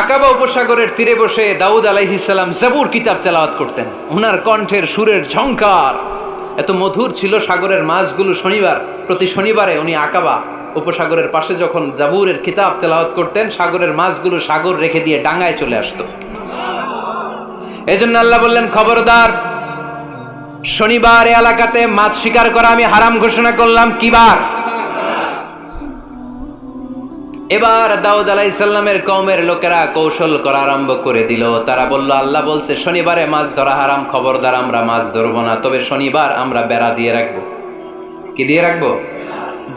আকাবা উপসাগরের তীরে বসে দাউদ আলাইহিস সালাম জাবুর কিতাব তেলাওয়াত করতেন। ওনার কণ্ঠের সুরের ঝংকার এত মধুর ছিল, সাগরের মাছগুলো প্রতি শনিবারে উনি আকাবা উপসাগরের পাশে যখন জাবুরের কিতাব তেলাওয়াত করতেন, সাগরের মাছগুলো সাগর রেখে দিয়ে ডাঙায় চলে আসতো। এজন্য আল্লাহ বললেন, খবরদার, শনিবার এলাকাতে মাছ শিকার করা আমি হারাম ঘোষণা করলাম। কিবার? এবার দাউদ আলাইহিস সালামের কওমের লোকেরা কৌশল করা আরম্ভ করে দিল। তারা বলল, আল্লাহ বলছে শনিবারে মাছ ধরা হারাম, খবরদার আমরা মাছ ধরবো না, তবে শনিবার আমরা বেড়া দিয়ে রাখবো। কি দিয়ে রাখবো?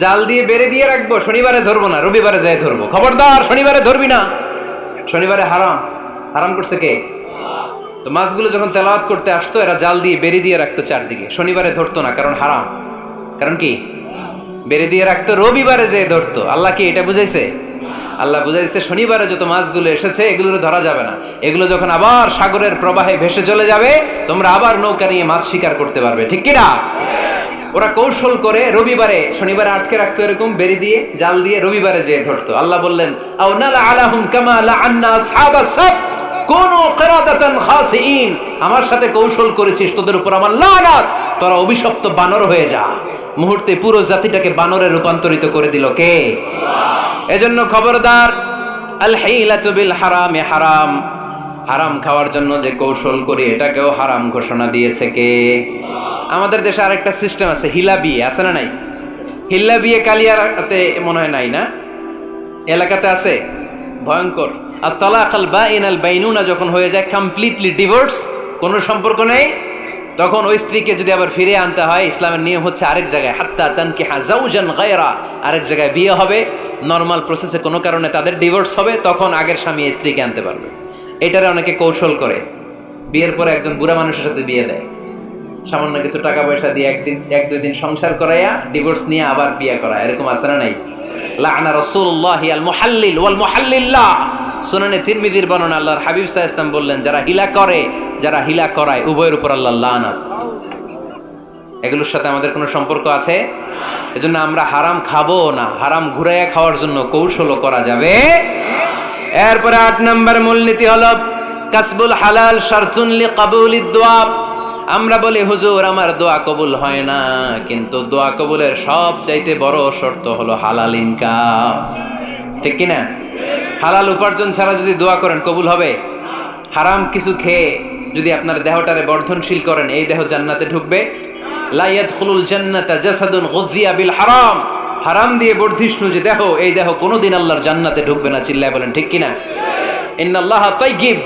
জাল দিয়ে বেড়ে দিয়ে রাখবো। শনিবারে ধরবো না, রবিবারে যাই ধরবো। খবরদার, শনিবারে ধরবি না, শনিবারে হারাম। হারাম করছে কে? তো মাছগুলো যখন তেলাওয়াত করতে আসতো, এরা জাল দিয়ে বেড়ে দিয়ে রাখতো চারদিকে, শনিবারে ধরতো না, কারণ হারাম। কারণ কি? বেড়ে দিয়ে রাখতো, রবিবারে যে ধরতো। আল্লাহ কি এটা বুঝাইছে? আল্লাহ বুঝাইছে শনিবারে যত মাছগুলো এসেছে এগুলো ধরা যাবে না, এগুলো যখন আবার সাগরের প্রবাহে ভেসে চলে যাবে, তোমরা আবার নৌকা নিয়ে মাছ শিকার করতে পারবে। ঠিক কিনা? ওরা কৌশল করে রবিবারে, শনিবারে আটকে রাখতো এরকম বেড়ে দিয়ে, জাল দিয়ে, রবিবারে যেয়ে ধরতো। আল্লাহ বললেন, আও নালা আলাহুম কামা লাআন্না আসহাবাস সাবত কুনু কিরাদাতান খাসিইন। আমার সাথে কৌশল করেছিস, তোদের উপর আমার লানাত, তোরা অভিশপ্ত বানর হয়ে যা। মুহূর্তে পুরো জাতিটাকে বানরে রূপান্তরিত করে দিল কে? এজন্য খবরদার, আল হিলাতু বিল হারামে হারাম। হারাম খাওয়ার জন্য যে কৌশল করি এটাকেও হারাম ঘোষণা দিয়েছে কে? আমাদের দেশে আরেকটা সিস্টেম আছে, হিলা বিয়ে আছে না নাই? হিল্লা বিয়ে কালিয়াতে মনে হয় নাই না? এলাকাতে আছে, ভয়ঙ্কর। আর তালাক আল বাইন আল বাইনুনা যখন হয়ে যায় কমপ্লিটলি ডিভোর্স, কোনো সম্পর্ক নেই, তখন ওই স্ত্রীকে যদি আবার ফিরে আনতে হয়, ইসলামের নিয়ম হচ্ছে আরেক জায়গায় হাত্তা তানকিহা যাওজান গায়রা, আরেক জায়গায় বিয়ে হবে, নরমাল প্রসেসে কোনো কারণে তাদের ডিভোর্স হবে, তখন আগের স্বামী স্ত্রীকে আনতে পারবে। এটারে অনেকে কৌশল করে, বিয়ের পরে একজন বুড়া মানুষের সাথে বিয়ে দেয়, সামান্য কিছু টাকা পয়সা দিয়ে এক দুই দিন সংসার করাইয়া ডিভোর্স নিয়ে আবার বিয়ে করা, এরকম আছে না নাই? লাআনা রাসূলুল্লাহি আল মুহাল্লিল ওয়াল মুহাল্লিল্লাহ। সুনানে তিরমিজির বর্ণনা, আল্লাহর হাবিব সাল্লাল্লাহু আলাইহি ওয়াসাল্লাম বললেন, যারা হিলা করে, যারা হিলা করায়, উভয়ের উপর আল্লাহর লানাত। এগুলোর সাথে আমাদের কোনো সম্পর্ক আছে? এজন্য আমরা হারাম খাবো না, হারাম ঘুরাইয়া খাওয়ার জন্য কৌশলও করা যাবে। এরপরে 8 নম্বর মূলনীতি হলো কাসবুল হালাল শারতুন লিকাবুলিদ দুআ। আমরা বলি, হুজুর আমার দোয়া কবুল হয় না, কিন্তু দোয়া কবুলের সবচাইতে বড় শর্ত হলো হালাল ইনকাম। ঠিক কি না? হালাল উপার্জন ছাড়া যদি দোয়া করেন কবুল হবে? হারাম কিছু খেয়ে যদি আপনার দেহটারে বর্ধনশীল করেন, এই দেহ জান্নাতে ঢুকবে? লা ইয়াদখুলুল জান্নাতা জাসাদুন গুযিয়া বিল হারাম। হারাম দিয়ে বর্ধিষ্ণু যে দেহ, এই দেহ কোনোদিন আল্লাহর জান্নাতে ঢুকবে না। চিল্লায় বলেন ঠিক কি না? ইন্নাল্লাহা তাইয়্যিব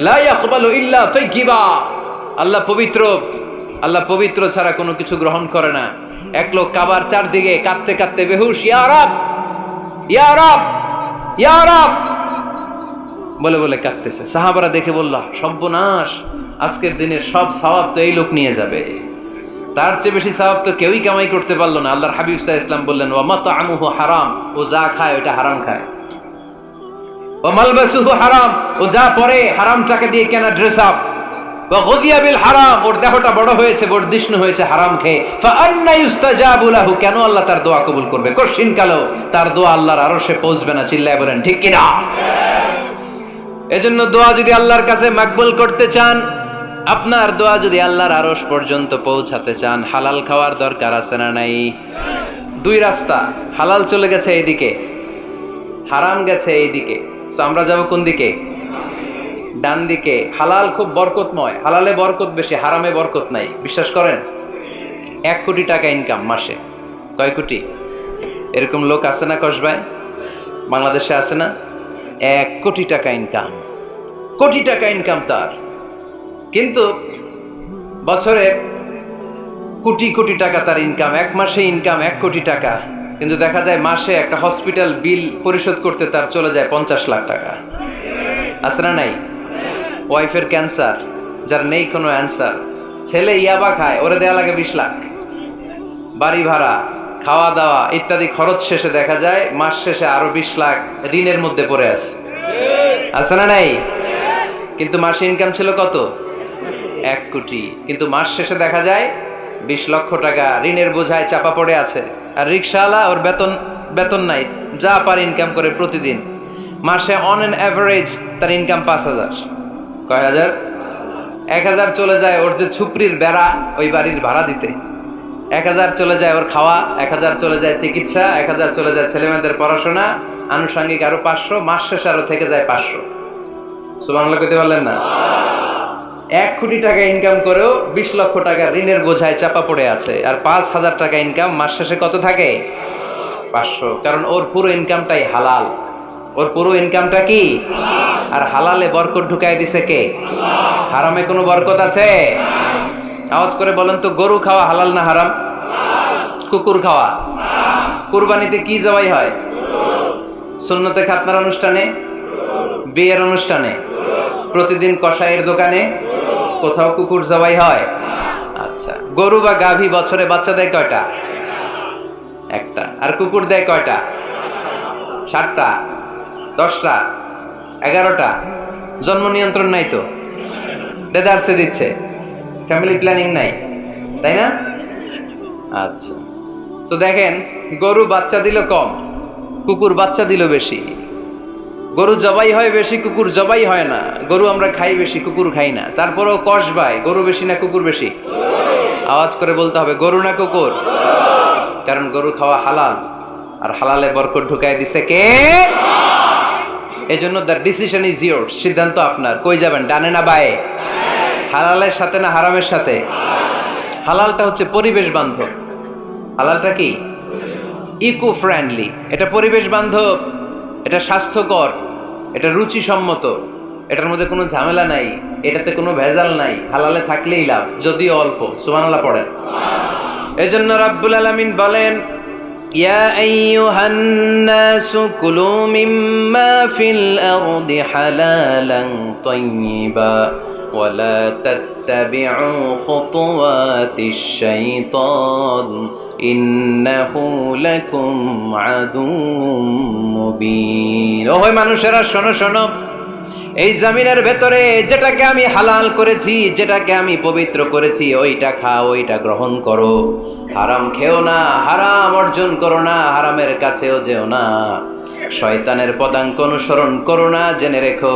লা ইয়াকবালু ইল্লা তাইয়্যিবা। আল্লাহ পবিত্র, আল্লাহ পবিত্র ছাড়া কোনো কিছু গ্রহণ করে না। এক লোক কাবার চারদিকে কাঁদতে কাঁদতে বেহুশ, ইয়া রাব, ইয়া রাব, ইয়া রাব বলে বলে কাঁদতেছে। সাহাবারা দেখে বলল, সর্বনাশ, আজকের দিনের সব সওয়াব তো এই লোক নিয়ে যাবে, তার চেয়ে বেশি সওয়াব তো কেউই কামাই করতে পারলো না। আল্লাহর হাবিব সাল্লাল্লাহু আলাইহি ওয়াসাল্লাম বললেন, ওয়া মাতআমুহু হারাম, ও যা খায় ওটা হারাম খায়। ওয়া মালবাসুহু হারাম, ও যা পরে হারাম টাকা দিয়ে কেনা ড্রেস আপ। ওয়া গুযিয়া বিল হারাম, ওর দেহটা বড় হয়েছে, বর্ধিষ্ণু হয়েছে হারাম খেয়ে। ফা আন্না ইউস্তাজাবু লাহু, কেন আল্লাহ তার দোয়া কবুল করবে? কঠিন কালো তার দোয়া আল্লাহর আরশে পৌঁছবে না। চিল্লায় বলেন ঠিক কি না? এজন্য দোয়া যদি আল্লাহর কাছে মাকবুল করতে চান, আপনার দোয়া যদি আল্লাহর আরশ পর্যন্ত পৌঁছাতে চান, হালাল খাওয়ার দরকার আছে না নাই? দুই রাস্তা, হালাল চলে গেছে এইদিকে, হারাম গেছে এইদিকে। সো আমরা যাব কোন দিকে? ডান দিকে। হালাল খুব বরকতময়, হালালে বরকত বেশি, হারামে বরকত নাই। বিশ্বাস করেন? 1 কোটি টাকা ইনকাম মাসে। কয় কোটি? এরকম লোক আছে না কসবায়? বাংলাদেশে আছে না? 1 কোটি টাকা ইনকাম, কোটি টাকা ইনকাম তার, কিন্তু বছরে কোটি কোটি টাকা তার ইনকাম, 1 মাসে ইনকাম 1 কোটি টাকা, কিন্তু দেখা যায় মাসে একটা হসপিটাল বিল পরিশোধ করতে তার চলে যায় 50 লাখ টাকা। আছে না নাই? ওয়াইফের ক্যান্সার, যার নেই কোনো অ্যান্সার, ছেলে ইয়াবা খায়, ওরে দেয়া লাগে 20 লাখ, বাড়ি ভাড়া, খাওয়া দাওয়া ইত্যাদি খরচ শেষে দেখা যায় মাস শেষে আরো 20 লাখ ঋণের মধ্যে পড়ে আছে। আছে না নাই? কিন্তু মাসে ইনকাম ছিল কত? 1 কোটি, কিন্তু মাস শেষে দেখা যায় 20 লক্ষ টাকা ঋণের বোঝায় চাপা পড়ে আছে। আর রিকশাওয়ালা, ওর বেতন নাই, যা পারে ইনকাম করে প্রতিদিন। মাসে অন অ্যান অ্যাভারেজ তার ইনকাম 5,000। কয় হাজার? 1,000 চলে যায় ওর যে ছুপরির বেড়া ওই বাড়ির ভাড়া দিতে, 1,000 চলে যায় ওর খাওয়া, 1,000 চলে যায় চিকিৎসা, 1,000 চলে যায় ছেলেমেয়েদের পড়াশোনা, আনুষঙ্গিক আরো 500, মাস শেষে আরো থেকে যায় 500। সুবহানাল্লাহ কইতে পারলেন না? 1 কোটি টাকা ইনকাম করেও 20 লক্ষ টাকা ঋণের বোঝায় চাপা পড়ে আছে, আর 5,000 টাকা ইনকাম, মাস শেষে কত থাকে? 500। কারণ ওর পুরো ইনকামটাই হালাল। ওর পুরো ইনকামটা কি? আর হালালে বরকত ঢুকাই দিছে কে? হারামে কোনো বরকত আছে? আওয়াজ করে বলেন তো, গরু খাওয়া হালাল না হারাম? কুকুর খাওয়া? কুরবানিতে কি জবাই হয়? সুন্নতে খাতনার অনুষ্ঠানে, বিয়ের অনুষ্ঠানে, প্রতিদিন কসাইয়ের দোকানে, কোথাও কুকুর জবাই হয়? আচ্ছা, গরু বা গাভী বছরে বাচ্চা দেয় কয়টা? একটা। আর কুকুর দেয় কয়টা? 7টা, 10টা, 11টা। জন্ম নিয়ন্ত্রণ নাই তো, দেদারসে দিচ্ছে, ফ্যামিলি প্ল্যানিং নাই, তাই না? আচ্ছা, তো দেখেন, গরু বাচ্চা দিল কম, কুকুর বাচ্চা দিল বেশি। গরু জবাই হয় বেশি, কুকুর জবাই হয় না। গরু আমরা খাই বেশি, কুকুর খাই না। তারপরেও কসবাই, গরু বেশি না কুকুর বেশি? আওয়াজ করে বলতে হবে, গরু না কুকুর? কারণ গরু খাওয়া হালাল, আর হালালে বরকত ঢুকাই দিছে কে? এজন্য দ্য ডিসিশন ইজ ইয়োরস, সিদ্ধান্ত আপনার। কই যাবেন, ডানে না বায়ে? হালালের সাথে না হারামের সাথে? হালালটা হচ্ছে পরিবেশ বান্ধব। হালালটা কি? Eco friendly. এটা পরিবেশ বান্ধব, এটা স্বাস্থ্যকর, এটা রুচিসম্মত, এটার মধ্যে কোনো ঝামেলা নাই, এটাতে কোনো ভেজাল নাই। হালালে থাকলেই লাভ, যদিও অল্প। সুবহানাল্লাহ পড়েন। এজন্য রাব্বুল আলামিন বলেন, ইয়া আইয়ুহান নাসু কুলু মিম্মা ফিল আরদি হালালান তাইয়্যিবা ওয়া লা তাত্তাবিউ খুতুওয়াতিশ শাইতান ইন্নাহু লাকুম আদুউম মুবিন। ওহে মানুষেরা, শোনো শোনো, এই জমিনের ভেতরে যেটাকে আমি হালাল করেছি, যেটাকে আমি পবিত্র করেছি, ওইটা খাও, ওইটা গ্রহণ করো। হারাম খেও না, হারাম অর্জন করো না, হারামের কাছেও যেও না। শয়তানের পদাঙ্ক অনুসরণ করো না। জেনে রেখো,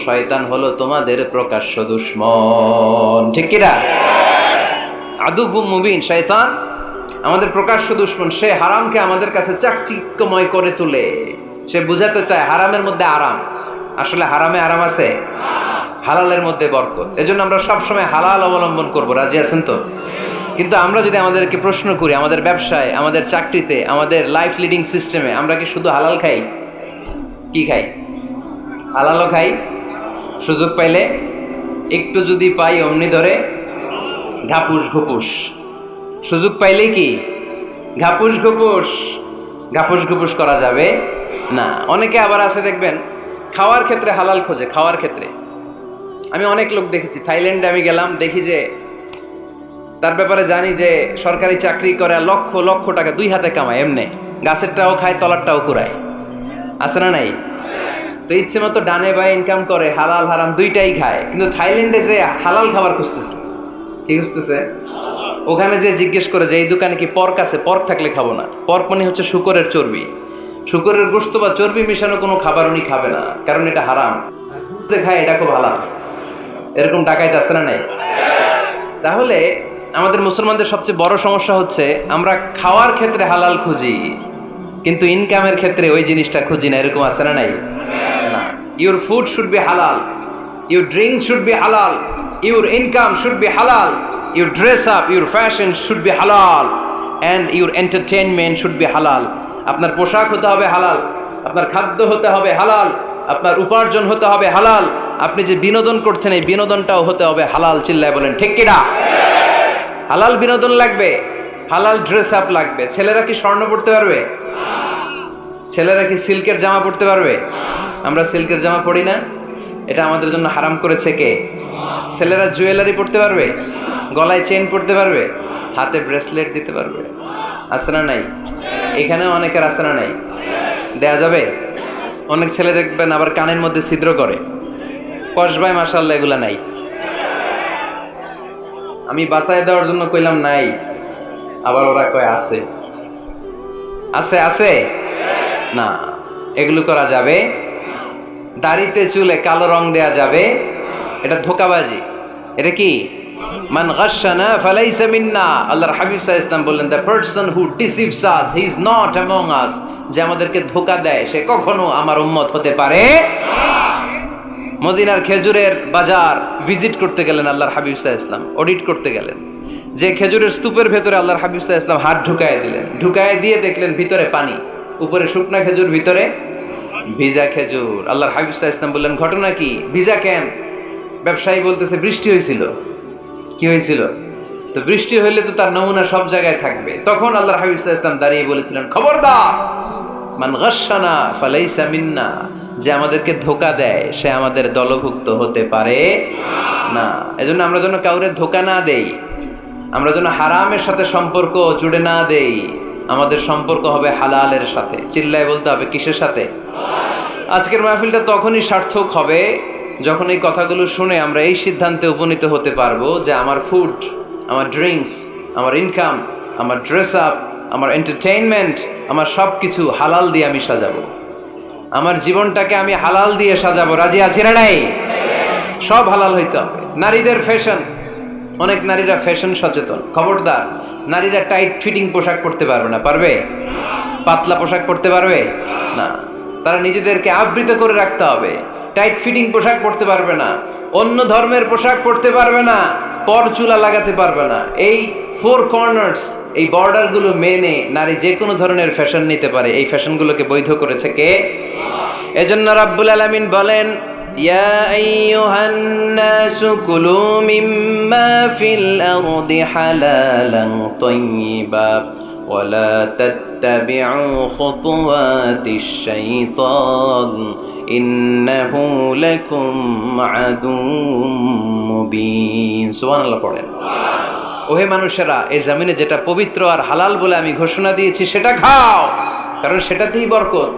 শয়তান হলো তোমাদের প্রকাশ্য দুশমন। ঠিক কিনা? আদুউম মুবিন। শয়তান আমাদের প্রকাশ্য দুশমন। সে হারামকে আমাদের কাছে চাকচিক্যময় করে তুলে। সে বুঝাতে চায় হারামের মধ্যে আরাম, আসলে হারামে আরাম আছে, হালালের মধ্যে বরকত। এজন্য আমরা সবসময় হালাল অবলম্বন করব। রাজি আছেন তো? কিন্তু আমরা যদি আমাদেরকে প্রশ্ন করি, আমাদের ব্যবসায়, আমাদের চাকরিতে, আমাদের লাইফ লিডিং সিস্টেমে আমরা কি শুধু হালাল খাই? কি খাই? হালালও খাই, সুযোগ পাইলে একটু যদি পাই অমনি ধরে ঘাপুস ঘুপুস। সুযোগ পাইলেই কি ঘাপুস ঘুপুস? ঘাপুস ঘুপুস করা যাবে না। অনেকে আবার আছে দেখবেন, খাওয়ার ক্ষেত্রে হালাল খোঁজে। খাওয়ার ক্ষেত্রে আমি অনেক লোক দেখেছি। থাইল্যান্ডে আমি গেলাম, দেখি যে তার ব্যাপারে জানি যে সরকারি চাকরি করে, লক্ষ লক্ষ টাকা 2 হাতে কামায়, এমনি গাছেরটাও খায়, তলারটাও কুড়ায়। আছে না নাই? তো ইচ্ছে মতো ডানে বায়ে ইনকাম করে, হালাল হারাম দুইটাই খায়। কিন্তু থাইল্যান্ডে যে হালাল খাবার খুঁজতেছে। কি খুঁজতেছে? ওখানে যে জিজ্ঞেস করে যে এই দোকানে কি পর্ক আছে? পর্ক থাকলে খাবো না। পর্ক মানে হচ্ছে শুকরের চর্বি। শুকরের গোশত বা চর্বি মিশানো কোনো খাবার উনি খাবে না, কারণ এটা হারাম। যে খায় এটা খুব হালাল। এরকম ডাকাইতে আছে না নাই? তাহলে আমাদের মুসলমানদের সবচেয়ে বড় সমস্যা হচ্ছে আমরা খাওয়ার ক্ষেত্রে হালাল খুঁজি, কিন্তু ইনকামের ক্ষেত্রে ওই জিনিসটা খুঁজি না। এরকম আছে না নাই? না। Your food should be halal, your drinks should be halal, your income should be halal, your dress up, your fashion should be halal, and your entertainment should be halal. আপনার পোশাক হতে হবে হালাল, আপনার খাদ্য হতে হবে হালাল, আপনার উপার্জন হতে হবে হালাল, আপনি যে বিনোদন করছেন এই বিনোদনটাও হতে হবে হালাল। চিল্লায় বলেন ঠিক কিনা? হালাল বিনোদন লাগবে, হালাল ড্রেস আপ লাগবে। ছেলেরা কি স্বর্ণ পড়তে পারবে? ছেলেরা কি সিল্কের জামা পড়তে পারবে? আমরা সিল্কের জামা পরি না, এটা আমাদের জন্য হারাম করেছে কে? ছেলেরা জুয়েলারি পড়তে পারবে? গলায় চেন পড়তে পারবে? হাতে ব্রেসলেট দিতে পারবে? আছে না নাই? এখানেও অনেকের আছে না নাই? দেয়া যাবে? অনেক ছেলে দেখবেন আবার কানের মধ্যে ছিদ্র করে। কসবায় মাশাআল্লাহ এগুলা নাই। আমি বাঁচায় দেওয়ার জন্য কইলাম নাই, আবার ওরা কয় আছে। আছে আছে না, এগুলো করা যাবে দাড়িতে চুলে কালো রং দেয়া যাবে, এটা ধোঁকাবাজি। এটা কি? মান গাশশানা ফালাইসা মিন্না। আল্লাহর হাবিব সাল্লাল্লাহু আলাইহি ওয়াসাল্লাম বললেন, the person who deceives us he is not among আস। যে আমাদেরকে ধোঁকা দেয় সে কখনো আমার উম্মত হতে পারে না। মদিনার খেজুরের বাজার ভিজিট করতে গেলেন আল্লাহর হাবিব সাল্লাল্লাহু আলাইহি ওয়াসাল্লাম, অডিট করতে গেলেন। যে খেজুরের স্তূপের ভেতরে আল্লাহর হাবিব সাল্লাল্লাহু আলাইহি ওয়াসাল্লাম হাত ঢুকায় দিলেন, ঢুকায় দিয়ে দেখলেন ভিতরে পানি, উপরে শুকনা খেজুর, ভিতরে ভিজা খেজুর। আল্লাহর হাবিব সাল্লাল্লাহু আলাইহি ওয়াসাল্লাম বললেন, ঘটনা কি? ভিজা কেন? ব্যবসায়ী বলতেছে বৃষ্টি হয়েছিল। কি হয়েছিল? তো বৃষ্টি হইলে তো তার নমুনা সব জায়গায় থাকবে। তখন আল্লাহর হাবিব সাল্লাল্লাহু আলাইহি ওয়াসাল্লাম দাঁড়িয়ে বলেছিলেন, খবরদার, মান গাশশানা ফালাইসা মিন্না। যে আমাদেরকে ধোঁকা দেয় সে আমাদের দলভুক্ত হতে পারে না। এজন্য আমরা যেন কাউরে ধোঁকা না দেই, আমরা যেন হারামের সাথে সম্পর্ক জুড়ে না দেই। আমাদের সম্পর্ক হবে হালালের সাথে। চিল্লায় বলতে হবে কিসের সাথে? আজকের মাহফিলটা তখনই সার্থক হবে যখন এই কথাগুলো শুনে আমরা এই সিদ্ধান্তে উপনীত হতে পারবো যে আমার ফুড, আমার ড্রিঙ্কস, আমার ইনকাম, আমার ড্রেস আপ, আমার এন্টারটেইনমেন্ট, আমার সব কিছু হালাল দিয়ে আমি সাজাবো। আমার জীবনটাকে আমি হালাল দিয়ে সাজাবো। রাজি আছি না নাই? সব হালাল হইতে হবে। নারীদের ফ্যাশন, অনেক নারীরা ফ্যাশন সচেতন। খবরদার, নারীরা টাইট ফিটিং পোশাক পরতে পারবে না। পারবে? পাতলা পোশাক পরতে পারবে না। তারা নিজেদেরকে আবৃত করে রাখতে হবে। টাইট ফিটিং পোশাক পরতে পারবে না, অন্য ধর্মের পোশাক পরতে পারবে না, পর চুলা লাগাতে পারবে না। এই ফোর কর্নার্স, এই বর্ডারগুলো মেনে নারী যে কোনো ধরনের ফ্যাশন নিতে পারে। এই ফ্যাশনগুলোকে বৈধ করেছে কে? এজন্য রাব্বুল আলামিন বলেন, ইয়া আইয়ুহান নাসু কুলু মিম্মা ফিল আরদি হালালান তাইয়্যিবা ওয়ালা তাত্তাবিউ খুতুওয়াতিশ শাইতান ইন্নাহু লাকুম আদুউম মুবিন। সুবহানাল্লাহ পড়েন। ওহে মানুষেরা, এই জমিনে যেটা পবিত্র আর হালাল বলে আমি ঘোষণা দিয়েছি সেটা খাও, কারণ সেটাতেই বরকত।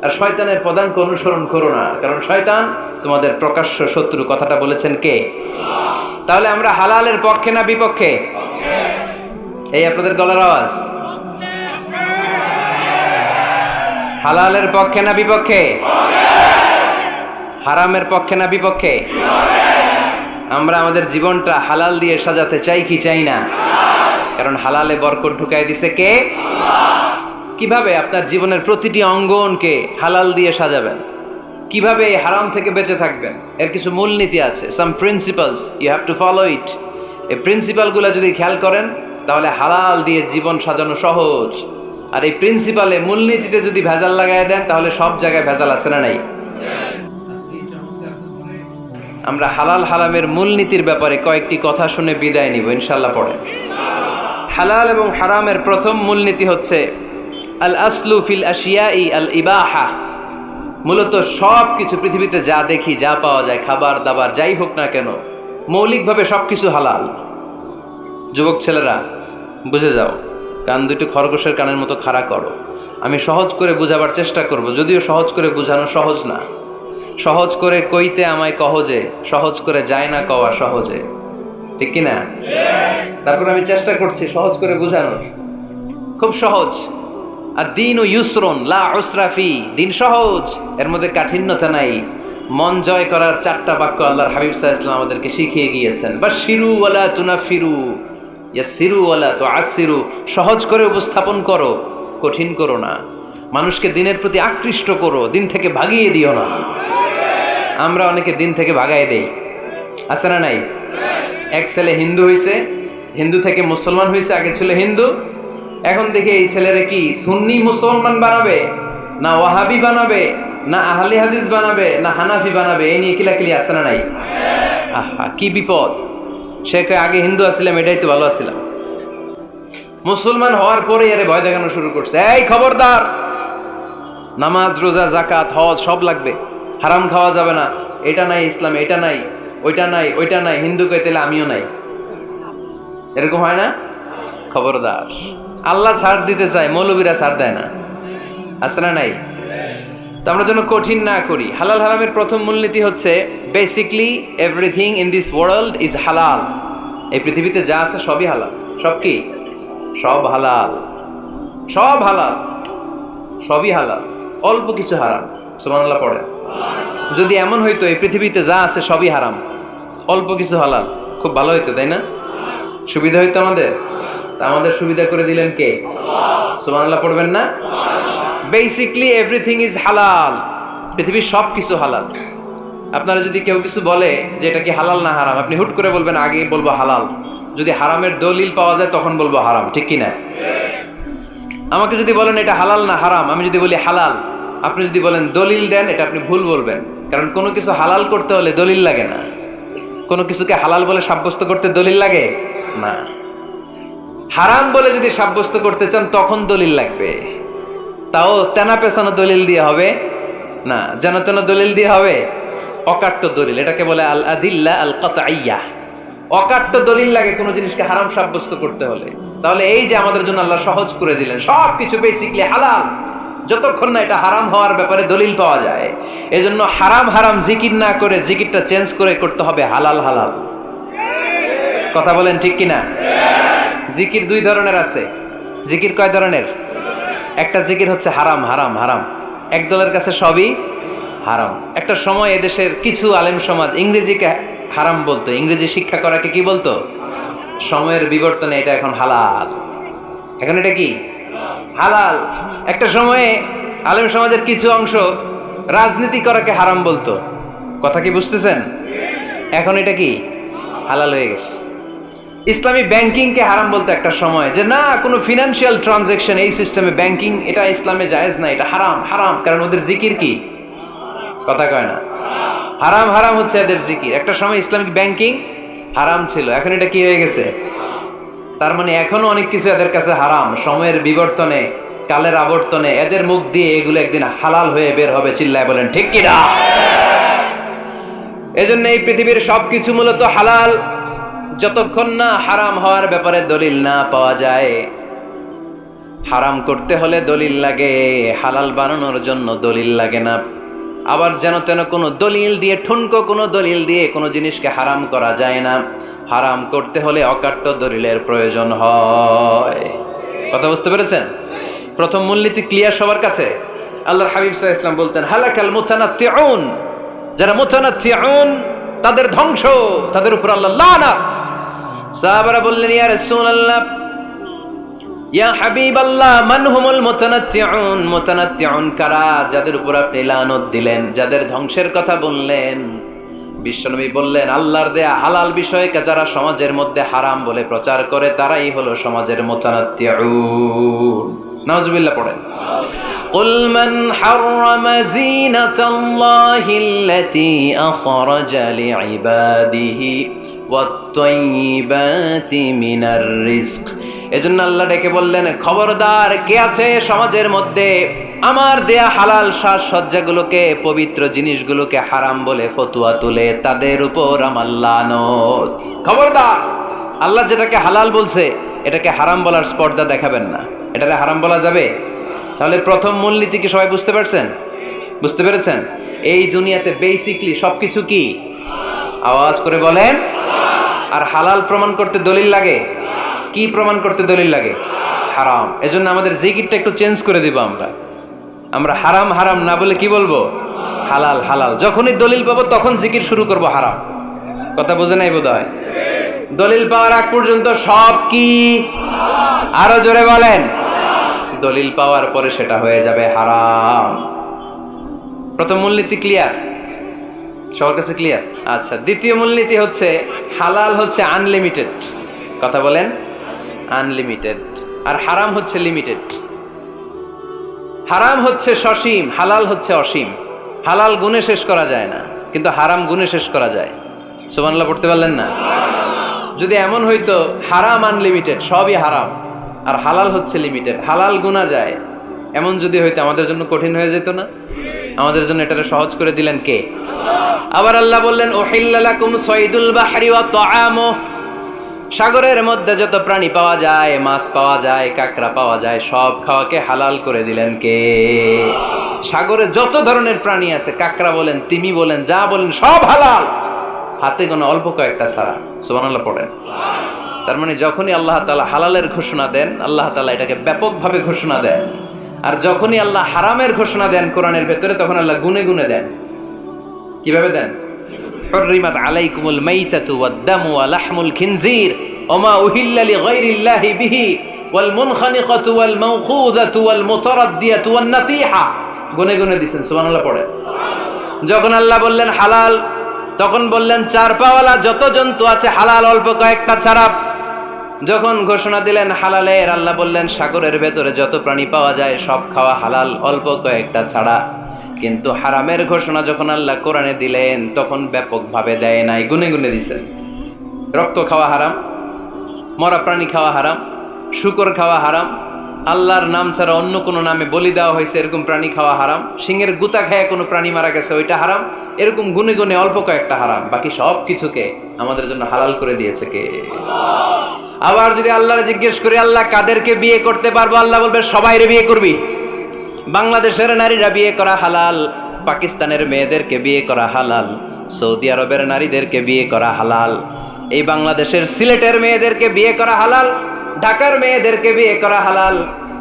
আর শয়তানের পদাঙ্ক অনুসরণ করো না, কারণ শয়তান তোমাদের প্রকাশ্য শত্রু। কথাটা বলেছেন কে? তাহলে আমরা হালালের পক্ষে না বিপক্ষে? এই আপনাদের গলার আওয়াজ। হালালের পক্ষে না বিপক্ষে? হারামের পক্ষে না বিপক্ষে? আমরা আমাদের জীবনটা হালাল দিয়ে সাজাতে চাই কি চাই না? কারণ হালালে বরকত ঢুকাই দিছে কে? কিভাবে আপনার জীবনের প্রতিটি অঙ্গনকে হালাল দিয়ে সাজাবেন? কিভাবে এই হারাম থেকে বেঁচে থাকবেন? এর কিছু মূলনীতি আছে, some principles, you have to follow it. এই প্রিন্সিপালগুলো যদি খেয়াল করেন তাহলে হালাল দিয়ে জীবন সাজানো সহজ। আর এই প্রিন্সিপালে, মূলনীতিতে যদি ভেজাল লাগাই দেন তাহলে সব জায়গায় ভেজাল আছে না নাই? আমরা হালাল হারামের মূলনীতির ব্যাপারে কয়েকটি কথা শুনে বিদায় নিব ইনশাআল্লাহ। পড়েন। হালাল এবং হারামের প্রথম মূলনীতি হচ্ছে আল আসলু ফিল আশিয়াই আল ইবাহা। মূলত সব কিছু পৃথিবীতে যা দেখি, যা পাওয়া যায়, খাবার দাবার যাই হোক না কেন, মৌলিকভাবে সব কিছু হালাল। যুবক ছেলেরা বুঝে যাও, কান দুটো খরগোশের কানের মতো খাড়া করো। আমি সহজ করে বুঝাবার চেষ্টা করব, যদিও সহজ করে বুঝানো সহজ না। সহজ করে কইতে আমায় কহজে, সহজ করে যায় না কওয়া সহজে। ঠিক কিনা? তারপর আমি চেষ্টা করছি সহজ করে বুঝানোর। খুব সহজ। আর দিন ও ইউসরুন লা উসরা ফি। দিন সহজ, এর মধ্যে কাঠিন্যতা নাই। মন জয় করার 4টা বাক্য আল্লাহর হাবিব সাল্লাল্লাহু আলাইহি ওয়াসাল্লাম আমাদেরকে শিখিয়ে গিয়েছেন। বাশিরু ওয়ালা তুনাফিরু, ইয়াসিরু ওয়ালা তুআসিরু। সহজ করে উপস্থাপন করো, কঠিন করো না। মানুষকে দিনের প্রতি আকৃষ্ট করো, দিন থেকে ভাগিয়ে দিও না। আমরা অনেকে দিন থেকে ভাগাই দেই, আছে না নাই? এক ছেলে হিন্দু হইছে, হিন্দু থেকে মুসলমান হইছে। আগে ছিল হিন্দু, এখন দেখে এই ছেলেরা কি সুন্নি মুসলমান বানাবে, না ওয়াহাবি বানাবে, না আহলে হাদিস বানাবে, না হানাফি বানাবে। এই নিয়ে কিলাকিলি, আছে না নাই? আহা, কি বিপদ! সে আগে হিন্দু আসছিলাম, এটাই তো ভালো আসছিলাম। মুসলমান হওয়ার পরে এর ভয় দেখানো শুরু করছে, এই খবরদার, নামাজ রোজা জাকাত হজ সব লাগবে, হারাম খাওয়া যাবে না, এটা নাই ইসলাম, এটা নাই, ওইটা নাই, ওইটা নাই। হিন্দু কইতে আমিও নাই, এরকম হয় না? খবরদার, আল্লাহ ছাড় দিতে চায়, মৌলবীরা ছাড় দেয় না, আছে না নাই? তো আমরা যেন কঠিন না করি। হালাল হারামের প্রথম মূলনীতি হচ্ছে basically everything in this world is হালাল। এই পৃথিবীতে যা আছে সবই হালাল। সব কি? সব হালাল, সব হালাল, সবই হালাল, অল্প কিছু হারাম। সুবহানাল্লাহ পড়েন। যদি এমন হইতো এই পৃথিবীতে যা আছে সবই হারাম, অল্প কিছু হালাল, খুব ভালো হইতো, তাই না? সুবিধা হইতো আমাদের। তা আমাদের সুবিধা করে দিলেন কে? সুবহানাল্লাহ পড়বেন না? বেসিকলি এভরিথিং ইজ হালাল, পৃথিবীর সব কিছু হালাল। আপনারা যদি কেউ কিছু বলে যে এটা কি হালাল না হারাম, আপনি হুট করে বলবেন আগে বলবো হালাল, যদি হারামের দলিল পাওয়া যায় তখন বলবো হারাম, ঠিক কি না? আমাকে যদি বলেন এটা হালাল না হারাম, আমি যদি বলি হালাল, আপনি যদি বলেন দলিল দেন, এটা আপনি ভুল বলবেন। কারণ কোনো কিছু হালাল করতে হলে দলিল লাগে না, কোনো কিছুকে হালাল বলে সাব্যস্ত করতে দলিল লাগে না। হারাম বলে যদি সাব্যস্ত করতে চান তখন দলিল লাগবে, তাও তেনা পেছানো দলিল দিয়ে হবে না, যেন তেন দলিল দিয়ে হবে, অকাট্য দলিল, এটাকে বলে আল আদিল্লা আল কাতঈয়া। অকাট্য দলিল লাগে কোনো জিনিসকে হারাম সাব্যস্ত করতে হলে। তাহলে এই যে আমাদের জন্য আল্লাহ সহজ করে দিলেন, সব কিছু বেসিকলি হালাল, যতক্ষণ না এটা হারাম হওয়ার ব্যাপারে দলিল পাওয়া যায়। এজন্য হারাম হারাম জিকির না করে জিকিরটা চেঞ্জ করে করতে হবে হালাল হালাল। কথা বলেন ঠিক কিনা? জিকির দুই ধরনের আছে। জিকির কয় ধরনের? একটা জিকির হচ্ছে হারাম হারাম হারাম, এক দলের কাছে সবই হারাম। একটা সময় এদেশের কিছু আলেম সমাজ ইংরেজিকে হারাম বলতো, ইংরেজি শিক্ষা করাকে কি বলতো? সময়ের বিবর্তনে এটা এখন হালাল। এখন এটা কি হালাল। একটা সময়ে আলেম সমাজের কিছু অংশ রাজনীতি করাকে হারাম বলতো, কথা কি বুঝতেছেন? এখন এটা কি হালাল হয়ে গেছে। ইসলামী ব্যাংকিংকে হারাম বলতো একটা সময়, যে না কোনো ফিনান্সিয়াল ট্রানজাকশন এই সিস্টেমে ব্যাংকিং এটা ইসলামে জায়েজ না, এটা হারাম হারাম, কারণ ওদের জিকির কি, কথা কয় না, হারাম হারাম হচ্ছে এদের জিকির। একটা সময় ইসলামিক ব্যাংকিং হারাম ছিল, এখন এটা কি হয়ে গেছে? তার মানে এখনো অনেক কিছু এদের কাছে হারাম। সময়ের বিবর্তনে, কালের আবর্তনে এদের মুখ দিয়ে এগুলো একদিন হালাল হয়ে বের হবে, চিল্লায় বলেন ঠিক কি না? এজন্য এই পৃথিবীর সবকিছু মূলত হালাল, যতক্ষণ না হারাম হওয়ার ব্যাপারে দলিল না পাওয়া যায়। হারাম করতে হলে দলিল লাগে, হালাল বানানোর জন্য দলিল লাগে না। আবার যেন তেন কোনো দলিল দিয়ে, ঠুনকো কোনো দলিল দিয়ে কোনো জিনিসকে হারাম করা যায় না। হারাম করতে হলে অকাট্য দলিলের প্রয়োজন হয়। কথা বুঝতে পেরেছেন? প্রথম মূলনীতি ক্লিয়ার সবার কাছে? আল্লাহর হাবিব সাল্লাল্লাহু আলাইহি ওয়াসাল্লাম বলতেন হালাকাল মুতানাত্তিউন, যারা মুতানাত্তিউন তাদের ধ্বংস, তাদের উপর আল্লাহ লানাত। সাহাবারা বললেন ইয়া রাসূলুল্লাহ, ইয়া হাবিবাল্লাহ, মান হুমুল মুতানাত্তিউন? মুতানাত্তিউন কারা, যাদের উপর আপনি লানত দিলেন, যাদের ধ্বংসের কথা বললেন? বিশ্বনবী বললেন আল্লাহর দেয়া হালাল বিষয়কে যারা সমাজের মধ্যে হারাম বলে প্রচার করে তারাই হলো সমাজের মুতানাত্তিউন। নাউজুবিল্লাহ পড়েন। কুল মান হাররামা যিনাতাল্লাহিল্লাতী আখরাজা লিইবাদিহি ওয়াত-তাইয়্যিবাতি মিনার রিজক। এজন্য আল্লাহ ডেকে বললেন খবরদার, কে আছে সমাজের মধ্যে আমার দেয়া হালাল সাজসজ্জাগুলোকে, পবিত্র জিনিসগুলোকে হারাম বলে ফতোয়া তুলে, তাদের উপর আমার লানত। খবরদার, আল্লাহ যেটাকে হালাল বলছে এটাকে হারাম বলার স্পর্ধা দেখাবেন না। এটাকে হারাম বলা যাবে? তাহলে প্রথম মূলনীতি কি সবাই বুঝতে পারছেন? বুঝতে পেরেছেন? এই দুনিয়াতে বেসিকলি সবকিছু কি, আওয়াজ করে বলেন। আর হালাল প্রমাণ করতে দলিল লাগে। কি প্রমাণ করতে দলিল লাগে? হারাম। এজন্য আমাদের জিকিরটা একটু চেঞ্জ করে দিব। আমরা হারাম হারাম না বলে কি বলবো? হালাল হালাল। যখনই দলিল পাবো তখন জিকির শুরু করব হারাম। কথা বোঝে নাই বোধহয়? দলিল পাওয়ার আগ পর্যন্ত সব কি, আরো জোরে বলেন। দলিল পাওয়ার পরে সেটা হয়ে যাবে হারাম। প্রথম মূলনীতি ক্লিয়ার? সবার কাছে ক্লিয়ার? আচ্ছা, দ্বিতীয় মূলনীতি হচ্ছে হালাল হচ্ছে আনলিমিটেড। কথা বলেন, আনলিমিটেড। আর হারাম হচ্ছে লিমিটেড। হারাম হচ্ছে সসীম, হালাল হচ্ছে অসীম। হালাল গুণে শেষ করা যায় না, কিন্তু হারাম গুণে শেষ করা যায়। সুবহানাল্লাহ পড়তে পারলেন না? যদি এমন হইতো হারাম আনলিমিটেড, সবই হারাম, আর হালাল হচ্ছে লিমিটেড, হালাল গুণা যায়, এমন যদি হইতো আমাদের জন্য কঠিন হয়ে যেত না? আমাদের জন্য এটাকে সহজ করে দিলেন কে? আবার আল্লাহ বললেন উহিল্লা লাকুম সাইদুল বাহরি ওয়া তাআমুহু, সাগরের মধ্যে যত প্রাণী পাওয়া যায়, মাছ পাওয়া যায়, কাঁকড়া পাওয়া যায়, সব খাওয়াকে হালাল করে দিলেন কে? সাগরে যত ধরনের প্রাণী আছে, কাঁকড়া বলেন, তিমি বলেন, যা বলেন সব হালাল, হাতে গোনা অল্প কয়েকটা ছাড়া। সুবহানাল্লাহ পড়েন। তার মানে যখনই আল্লাহ তাআলা হালালের ঘোষণা দেন, আল্লাহ তাআলা এটাকে ব্যাপকভাবে ঘোষণা দেন। আর যখনই আল্লাহ হারামের ঘোষণা দেন কোরআনের ভেতরে, তখন আল্লাহ গুনে গুনে দেন। কিভাবে দেন? হুররিমাত আলাইকুমুল মাইতাতু ওয়াদ-দামু ওয়া লাহমুল খিনজির ওয়া মা উহিল্লা লিগাইরিল্লাহি বিহি ওয়াল মুনখানিকাতু ওয়াল মাওখুযাতু ওয়াল মুতারাদ্দিয়াতু ওয়ান নাতিহা। গুনে গুনে দিবেন, সুবহানাল্লাহ পড়ে। যখন আল্লাহ বললেন হালাল, তখন বললেন চার পাওয়ালা যত জন্তু আছে হালাল, অল্প কয়েকটা ছাড়া। যখন ঘোষণা দিলেন হালালের, আল্লাহ বললেন সাগরের ভেতরে যত প্রাণী পাওয়া যায় সব খাওয়া হালাল, অল্প কয়েকটা ছাড়া। কিন্তু হারামের ঘোষণা যখন আল্লাহ কোরআনে দিলেন, তখন ব্যাপকভাবে দেয় নাই, গুনে গুনে দিছেন। রক্ত খাওয়া হারাম, মরা প্রাণী খাওয়া হারাম, শূকর খাওয়া হারাম, আল্লাহর নাম ছাড়া অন্য কোনো নামে বলি দেওয়া হয়েছে এরকম প্রাণী খাওয়া হারাম, সিংহের গুতা খায় কোনো প্রাণী মারা গেছে ওইটা হারাম। এরকম গুনে গুনে অল্প কয়েকটা হারাম, বাকি সব কিছুকে আমাদের জন্য হালাল করে দিয়েছে কে? আবার যদি আল্লাহরে জিজ্ঞেস করি আল্লাহ কাদেরকে বিয়ে করতে পারবো, আল্লাহ বলবে সবাইরে বিয়ে করবি। বাংলাদেশের নারীরা বিয়ে করা হালাল, পাকিস্তানের মেয়েদেরকে বিয়ে করা হালাল, সৌদি আরবের নারীদেরকে বিয়ে করা হালাল, এই বাংলাদেশের সিলেটের মেয়েদেরকে বিয়ে করা হালাল, ঢাকার মেয়েদেরকে বিয়ে করা হালাল,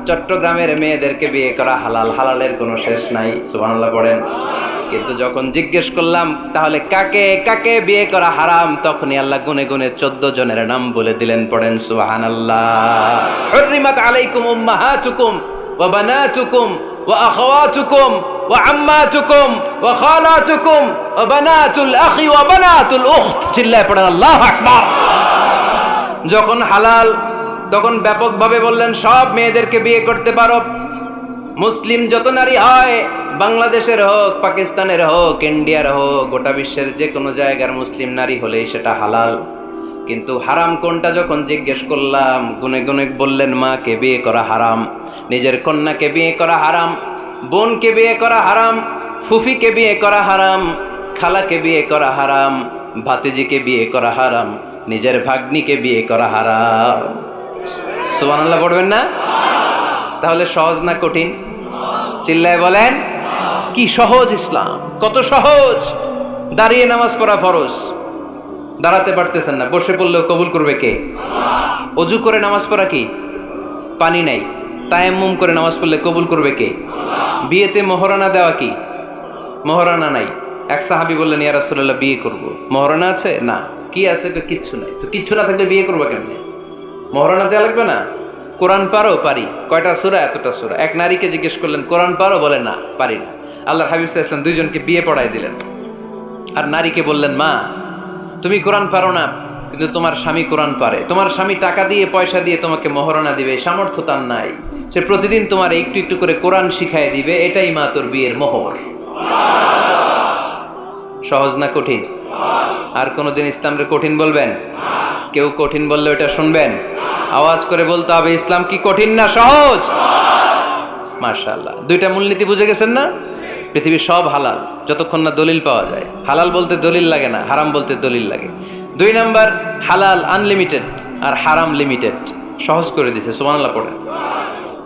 চট্টগ্রামের মেয়েদেরকে বিয়ে করা হালাল। হালালের কোনো শেষ নাই, সুবহানাল্লাহ পড়েন। কিন্তু যখন জিজ্ঞেস করলাম তাহলে কাকে কাকে বিয়ে করা হারাম, তখনই আল্লাহ গুনে গুনে 14 জনের নাম বলে দিলেন, পড়েন সুবহানাল্লাহ। হুররিমাত আলাইকুম উম্মাহাতুকুম ওয়া বানাতুকুম ওয়া আখাওয়াতুকুম ওয়া আম্মাতুকুম ওয়া খালাতুকুম ওয়া বানাতুল আখি ওয়া বানাতুল উখত। চিল্লায় পড়েন আল্লাহু আকবার। যখন হালাল, তখন ব্যাপকভাবে বললেন সব মেয়েদেরকে বিয়ে করতে পারো। মুসলিম যত নারী হয়, বাংলাদেশের হোক, পাকিস্তানের হোক, ইন্ডিয়ার হোক, গোটা বিশ্বের যে কোনো জায়গার মুসলিম নারী হলেই সেটা হালাল। কিন্তু হারাম কোনটা যখন জিজ্ঞেস করলাম, গুনে গুনে বললেন মাকে বিয়ে করা হারাম, নিজের কন্যাকে বিয়ে করা হারাম, বোনকে বিয়ে করা হারাম, ফুফিকে বিয়ে করা হারাম, খালাকে বিয়ে করা হারাম, ভাতিজিকে বিয়ে করা হারাম, নিজের ভাগ্নিকে বিয়ে করা হারাম। সুবহানাল্লাহ পড়বেন না? তাহলে সহজ না কঠিন? চিল্লায় বলেন কি সহজ ইসলাম, কত সহজ। দাঁড়িয়ে নামাজ পড়া ফরজ, দাঁড়াতে পারতেছেন না, বসে পড়লেও কবুল করবে কে? অজু করে নামাজ পড়া কি? পানি নাই, তায়াম্মুম করে নামাজ পড়লে কবুল করবে কে? বিয়েতে মহরানা দেওয়া কি? মহরানা নাই। এক সাহাবী বললেন ইয়া রাসূলুল্লাহ বিয়ে করব, মহরানা আছে? না। কি আছে? কিচ্ছু নাই। তো কিচ্ছু না থাকলে বিয়ে করবো কেমনে? মহরানা দেওয়া লাগবে না? কোরআন পারো? পারি। কয়টা সূরা? এতটা সূরা। এক নারীকে জিজ্ঞেস করলেন কোরআন পারো? বলে না, পারি না। আল্লাহর হাবিব সাল্লাল্লাহু আলাইহি ওয়াসাল্লাম দুইজনকে বিয়ে পড়াই দিলেন। আর নারীকে বললেন মা তুমি কোরআন পারো না, কিন্তু তোমার স্বামী কোরআন পারে, তোমার স্বামী টাকা দিয়ে পয়সা দিয়ে তোমাকে মহরানা দিবে, সামর্থ্য তার নাই, সে প্রতিদিন তোমার একটু একটু করে কোরআন শিখায় দিবে, এটাই মা তোর বিয়ের মোহর। সহজ না কঠিন? আর কোনোদিন ইসলামরে কঠিন বলবেন? কেউ কঠিন বললে ওটা শুনবেন? আওয়াজ করে বলতে হবে ইসলাম কি কঠিন না সহজ? মাশাআল্লাহ। দুইটা মূলনীতি বুঝে গেছেন না? পৃথিবীর সব হালাল যতক্ষণ না দলিল পাওয়া যায়। হালাল বলতে দলিল লাগে না, হারাম বলতে দলিল লাগে। 2 নাম্বার, হালাল আনলিমিটেড আর হারাম লিমিটেড, সহজ করে দিছে, সুবহানাল্লাহ পড়েন।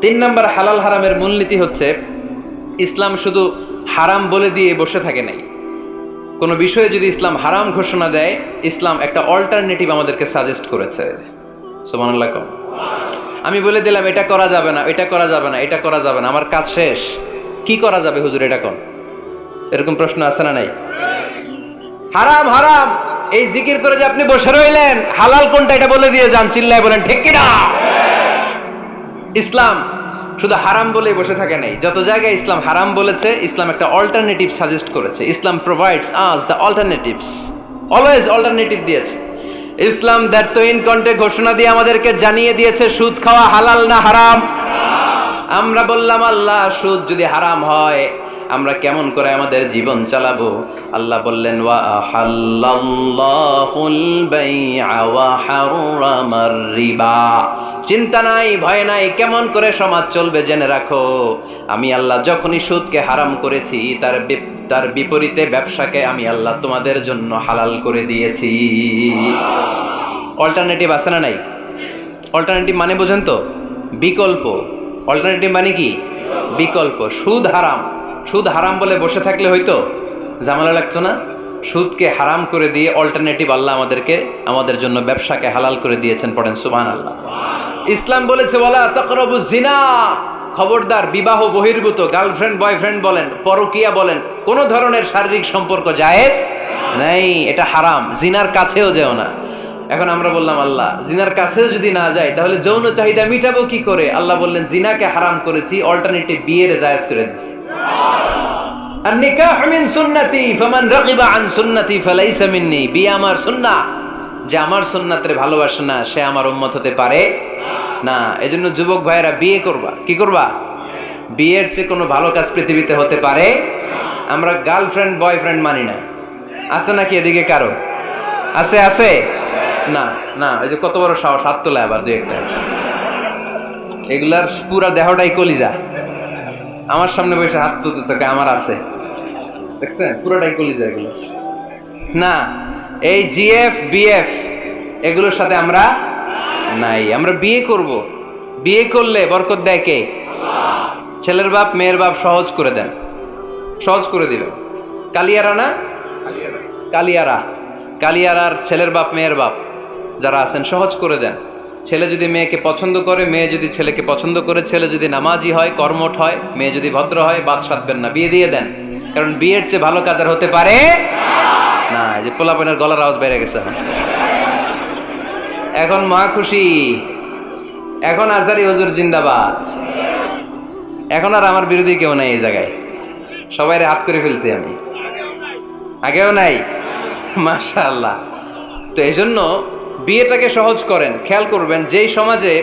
3 নাম্বার, হালাল হারামের মূলনীতি হচ্ছে ইসলাম শুধু হারাম বলে দিয়ে বসে থাকে নাই। কোনো বিষয়ে যদি ইসলাম হারাম ঘোষণা দেয়, ইসলাম একটা অল্টারনেটিভ আমাদেরকে সাজেস্ট করেছে। সুবহানাল্লাহ। আমি বলে দিলাম এটা করা যাবে না, এটা করা যাবে না, এটা করা যাবে না, আমার কাজ শেষ, কি করা যাবে হুজুর এটা কোন? এরকম প্রশ্ন আছে না নাই? হারাম হারাম এই জিকির করে যে আপনি বসে রইলেন, হালাল কোনটা এটা বলে দিয়ে যান, চিল্লায় বলেন ঠিক কি না? ইসলাম শুধু হারাম বলেই বসে থাকে নাই। যত জায়গায় ইসলাম হারাম বলেছে, ইসলাম একটা অল্টারনেটিভ সাজেস্ট করেছে। Islam provides us the alternatives, always alternative দিয়েছে। ইসলাম দ্ব্যর্থহীন কণ্ঠে ঘোষণা দিয়ে আমাদেরকে জানিয়ে দিয়েছে সুদ খাওয়া হালাল না হারাম। আমরা বললাম আল্লাহ সুদ যদি হারাম হয় আমরা কেমন করে আমাদের জীবন চালাবো? আল্লাহ বললেন ওয়া আহাল্লাল্লাহুল বাই'a ওয়া হারামার রিবা। চিন্তা নাই, ভয় নাই, কেমন করে সমাজ চলবে জেনে রাখো। আমি আল্লাহ যখনই সুদকে হারাম করেছি, তার বিপরীতে ব্যবসাকে আমি আল্লাহ তোমাদের জন্য হালাল করে দিয়েছি। অল্টারনেটিভ আছে না নাই? অল্টারনেটিভ মানে বোঝেন তো? বিকল্প। অল্টারনেটিভ মানে কি? বিকল্প। সুদ হারাম, সুদ হারাম বলে বসে থাকলে হয়তো ঝামেলা লাগতো না? সুদকে হারাম করে দিয়ে অল্টারনেটিভ আল্লাহ আমাদের জন্য ব্যবসাকে হালাল করে দিয়েছেন। পড়েন সুবহানাল্লাহ। ইসলাম বলেছে ওয়ালা তাকরাবুজ জিনা, খবরদার, বিবাহ বহির্ভূত গার্লফ্রেন্ড বয়ফ্রেন্ড বলেন, পরকীয়া বলেন, কোন ধরনের শারীরিক সম্পর্ক জায়েজ নাই, এটা হারাম। জিনার কাছেও যেও না। এখন আমরা বললাম আল্লাহ জিনার কাছেও যদি না যাই তাহলে যৌন চাহিদা মিটাবো কি করে? আল্লাহ বললেন জিনাকে হারাম করেছি, অল্টারনেটিভ বিয়ের জায়েজ করে দিছি। আর নিকাহ মিন সুন্নতি ফামান রাগিবা আন সুন্নতি ফালাইসা মিন্নি, বিয়ে আমার সুন্নাহ, যে আমার সুন্নাতের ভালোবাসে না সে আমার উম্মত হতে পারে না। এজন্য যুবক ভাইয়েরা বিয়ে করবা। কি করবা? বিয়ের চেয়ে কোনো ভালো কাজ পৃথিবীতে হতে পারে? আমরা গার্লফ্রেন্ড বয়ফ্রেন্ড মানি না। আছে নাকি এদিকে কারো? আছে? আছে না? না, এই যে কত বড় সাহস, হাত তোলা আবার যে একটা, এগুলার পুরা দেহটাই কলিজা। আমার সামনে বসে হাত তুলতেছে, আমার আছে, দেখছেন পুরোটাই কলিজা এগুলো। না, এই জিএফ বিএফ এগুলোর সাথে আমরা নাই। আমরা বিয়ে করব, বিয়ে করলে বরকত দেয় কে? ছেলের বাপ মেয়ের বাপ সহজ করে দেন, সহজ করে দিবেন। কালিয়ারা না, কালিয়ারা, কালিয়ারার ছেলের বাপ মেয়ের বাপ যারা আছেন সহজ করে দেন। ছেলে যদি মেয়েকে পছন্দ করে, মেয়ে যদি ছেলেকে পছন্দ করে, ছেলে যদি নামাজি হয়, কর্মঠ হয়, মেয়ে যদি ভদ্র হয়, বাদ সাধবেন না, বিয়ে দিয়ে দেন। কারণ বিয়ের চেয়ে ভালো কাজ আর হতে পারে না। যে পোলাপনের গলার আওয়াজ বেড়ে গেছে এখন মহা খুশি, এখন আজারি হুজুর জিন্দাবাদ, এখন আর আমার বিরোধী কেউ নাই এই জায়গায়, সবাই হাত করে ফেলছি আমি, আগেও নাই, মাশাআল্লাহ। তো এই জন্য বিয়েটাকে সহজ করেন। খেয়াল করবেন, যেই সমাজে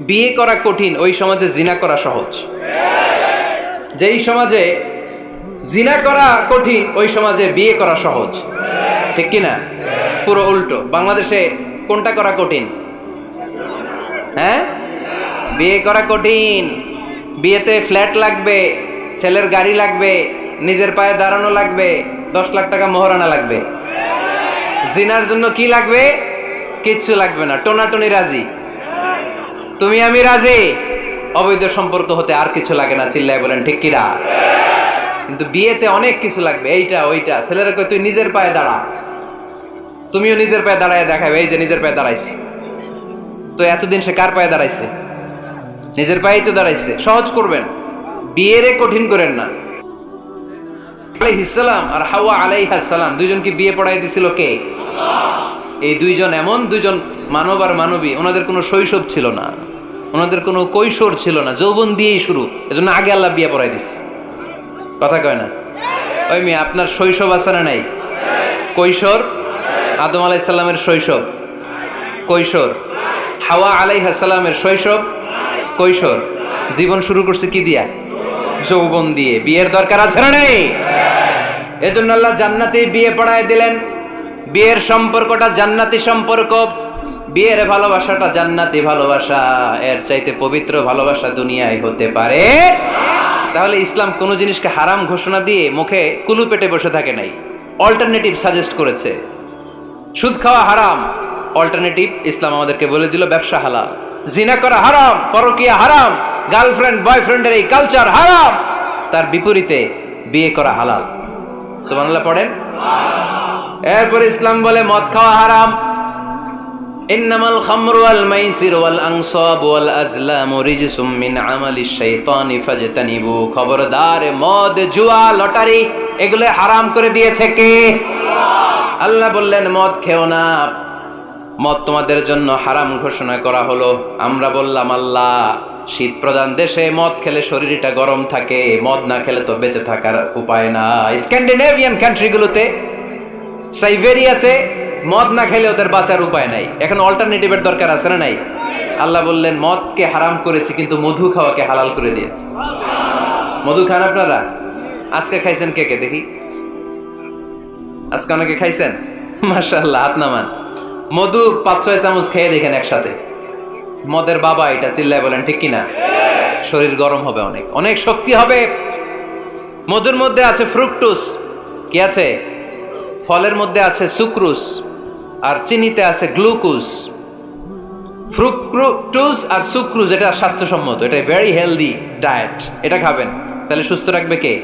বিয়ে করা কঠিন ওই সমাজে জিনা করা সহজ, যেই সমাজে জিনা করা কঠিন ওই সমাজে বিয়ে করা সহজ, ঠিক কিনা? পুরো উল্টো। বাংলাদেশে কোনটা করা কঠিন? হ্যাঁ, বিয়ে করা কঠিন। বিয়েতে ফ্ল্যাট লাগবে, ছেলের গাড়ি লাগবে, নিজের পায়ে দাঁড়ানো লাগবে, 10 লাখ টাকা মোহরানা লাগবে। জিনার জন্য কি লাগবে? কিচ্ছু লাগবে না, টোনাটুনি রাজি, তুমি আমি রাজি, অবৈধ সম্পর্ক হতে আর কিছু লাগে না, চিল্লায় বলেন ঠিক কিনা? কিন্তু বিয়েতে অনেক কিছু লাগবে, এইটা ওইটা। ছেলেরা কই তুই নিজের পায়ে দাঁড়া, তুমিও নিজের পায়ে দাঁড়ায় দেখাবে, এই যে নিজের পায়ে দাঁড়াইছি। তো এতদিন সে কার পায়ে দাঁড়াইছে? নিজের পায়েই তো দাঁড়াইছে। সহজ করবেন, বিয়েরে কঠিন করেন না। আলাইহিস সালাম আর হাওয়া আলাইহাস সালাম দুইজনকে বিয়ে পড়াই দিছিল কে? এই দুইজন এমন দুইজন মানব আর মানবী, ওনাদের কোনো শৈশব ছিল না, ওনাদের কোনো কৈশোর ছিল না, যৌবন দিয়েই শুরু। এজন্য আগে আল্লাহ বিয়ে পড়াই দিছে। কথা কয় না? ওই মেয়ে, আপনার শৈশব আছে না নাই? কৈশোর, আদম আলাইহিস সালামের শৈশব, কৈশোর। হাওয়া আলাইহিস সালামের শৈশব, কৈশোর। জীবন শুরু করছে কি দিয়া? যৌবন দিয়ে। বিয়ের দরকার আছে না নাই? এজন্য আল্লাহ জান্নাতে বিয়ে পড়ায় দিলেন। বিয়ের সম্পর্কটা জান্নাতি সম্পর্ক, বিয়ের ভালোবাসাটা জান্নাতি ভালোবাসা। এর চাইতে পবিত্র ভালোবাসা দুনিয়ায় হতে পারে? তাহলে ইসলাম কোনো জিনিসকে হারাম ঘোষণা দিয়ে মুখে কুলু পেটে বসে থাকে নাই, অল্টারনেটিভ সাজেস্ট করেছে। সুদ খাওয়া হারাম, অল্টারনেটিভ ইসলাম আমাদেরকে বলে দিল ব্যবসা হালাল। জিনা করা হারাম, পরকীয়া হারাম, গার্লফ্রেন্ড বয়ফ্রেন্ডের এই কালচার হারাম, তার বিপরীতে বিয়ে করা হালাল। সুবহানাল্লাহ পড়েন। এরপর ইসলাম বলে মদ খাওয়া হারাম। ইন্নামাল খামরু ওয়াল মাইসির ওয়াল আনসাব ওয়াল আজলামু রিজসুম মিন আমালিশ শাইতানি ফাজতানিবু। খবরদার, মদ, জুয়া, লটারি এগুলো হারাম করে দিয়েছে কে? আল্লাহ বললেন মদ খেও না, মদ তোমাদের জন্য হারাম ঘোষণা করা হলো। আমরা বললাম আল্লাহ, শীত প্রধান দেশে মদ খেলে শরীরটা গরম থাকে, মদ না খেলে তো বেঁচে থাকার উপায় না। স্ক্যান্ডিনেভিয়ান কান্ট্রিগুলোতে, সাইবেরিয়াতে মদ না খেলে ওদের বাঁচার উপায় নাই। এখন অল্টারনেটিভের দরকার আছে না নাই? আল্লাহ বললেন মদকে হারাম করেছি কিন্তু মধু খাওয়াকে হালাল করে দিয়েছি। মধু খান আপনারা? আজকে খাইছেন কে কে দেখি? আজকে অনেকে খাইছেন? মাশাআল্লাহ, হাত নামান। মধু 5-6 চামচ খেয়ে দেখেন একসাথে। মদের বাবা এটা, চিল্লায় বলেন ঠিক কিনা? শরীর গরম হবে, অনেক অনেক শক্তি হবে। মধুর মধ্যে আছে ফ্রুকটোজ, কি আছে? ফলের মধ্যে আছে সুক্রোজ, আর চিনিতে আছে গ্লুকোজ। ফ্রুকটোজ আর সুক্রোজ এটা স্বাস্থ্যসম্মত, এটা ভেরি হেলদি ডায়েট, এটা খাবেন, তাহলে সুস্থ রাখবে কে?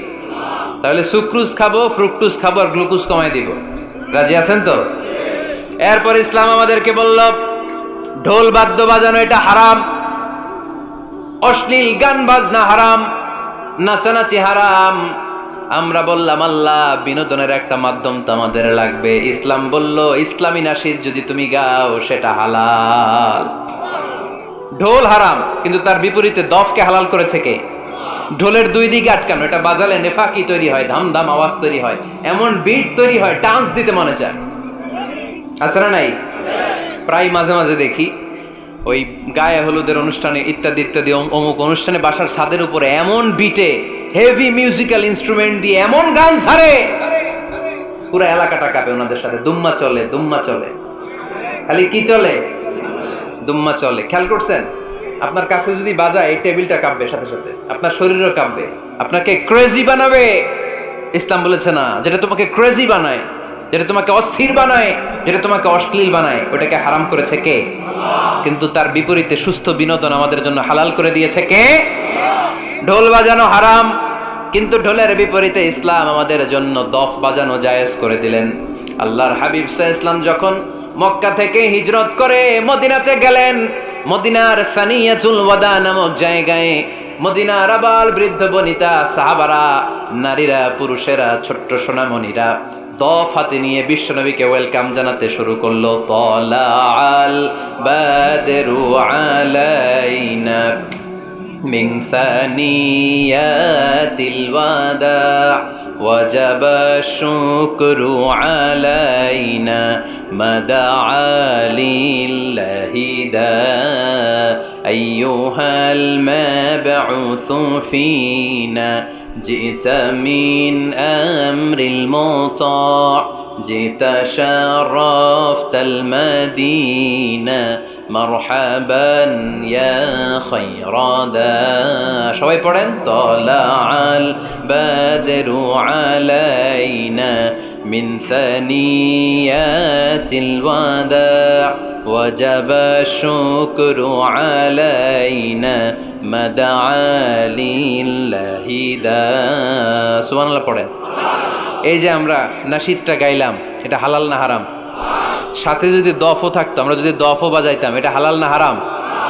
তাহলে সুক্রোজ খাবো, ফ্রুকটোজ খাবো, আর গ্লুকোজ কমাই দিব। রাজি আছেন তো? এরপর ইসলাম আমাদেরকে বলল ঢোল বাদ্য বাজানো এটা হারাম, অশ্লীল গান বাজনা হারাম, নাচানাচি হারাম। আমরা বললাম আল্লাহ বিনোদনের একটা মাধ্যম তো আমাদের লাগবে। ইসলাম বলল ইসলামী নাশিদ যদি তুমি গাও সেটা হালাল। ঢোল হারাম, কিন্তু তার বিপরীতে দফকে হালাল করেছে কে? ঢোলের দুই দিকে আটকানো, এটা বাজালে নেফাকি তৈরি হয়, ধাম ধাম আওয়াজ তৈরি হয়, এমন বিট তৈরি হয় ডান্স দিতে মনে চায়। আছে না নাই? প্রায় মাঝে মাঝে দেখি ওই গায়ে হলুদের অনুষ্ঠানে ইত্যাদি ইত্যাদি অমুক অনুষ্ঠানে বাসার ছাদের উপরে এমন বিটে হেভি মিউজিক্যাল ইনস্ট্রুমেন্ট দিয়ে এমন গান ছাড়ে, পুরো এলাকাটা কাঁপে ওনাদের সাথে। দুম্মা চলে, দুম্মা চলে, খালি কি চলে? দুম্মা চলে। খেয়াল করছেন? আপনার কাছে যদি বাজায় এই টেবিলটা কাঁপবে, সাথে সাথে আপনার শরীরও কাঁপবে, আপনাকে ক্রেজি বানাবে। ইসলাম বলেছে না, যেটা তোমাকে ক্রেজি বানায়, যেটা তোমাকে অস্থির বানায়, যেটা তোমাকে অশ্লীল বানায়, ওটাকে হারাম করেছে কে? কিন্তু তার বিপরীতে সুস্থ বিনোদন আমাদের জন্য হালাল করে দিয়েছে কে? ঢোল বাজানো হারাম, কিন্তু ঢোলের বিপরীতে ইসলাম আমাদের জন্য দফ বাজানো জায়েজ করে দিলেন। আল্লাহর হাবিব সাল্লাল্লাহু আলাইহি ওয়াসাল্লাম যখন মক্কা থেকে হিজরত করে মদিনাতে গেলেন, মদিনার সানিয়াতুল ওয়াদা নামক জায়গায় মদিনার আবাল বৃদ্ধ বনিতা সাহাবারা, নারীরা, পুরুষেরা, ছোট্ট সোনামণিরা দফ হাতে নিয়ে বিশ্বনবীকে ওয়েলকাম জানাতে শুরু করলো। তলাআল বাদরু আলাইনা মিন সানিয়াতিল ওয়াদা ওয়াজাবা শুকরু আলাইনা মাদআ লিল্লাহি দা আইয়ুহাল মাবউসু ফিনা جئت من أمر المطاع جئت شرفت المدينة مرحبا يا خير دا সবাই পড়েন طلع البدر علينا من ثنيات الوداع وجب الشكر علينا مدعا لله دا সুবহানাল্লাহ পড়েন। এই যে আমরা নাশিদটা গাইলাম, এটা হালাল না হারাম? সাথে যদি দফও থাকতো, আমরা যদি দফও বাজাইতাম, এটা হালাল না হারাম?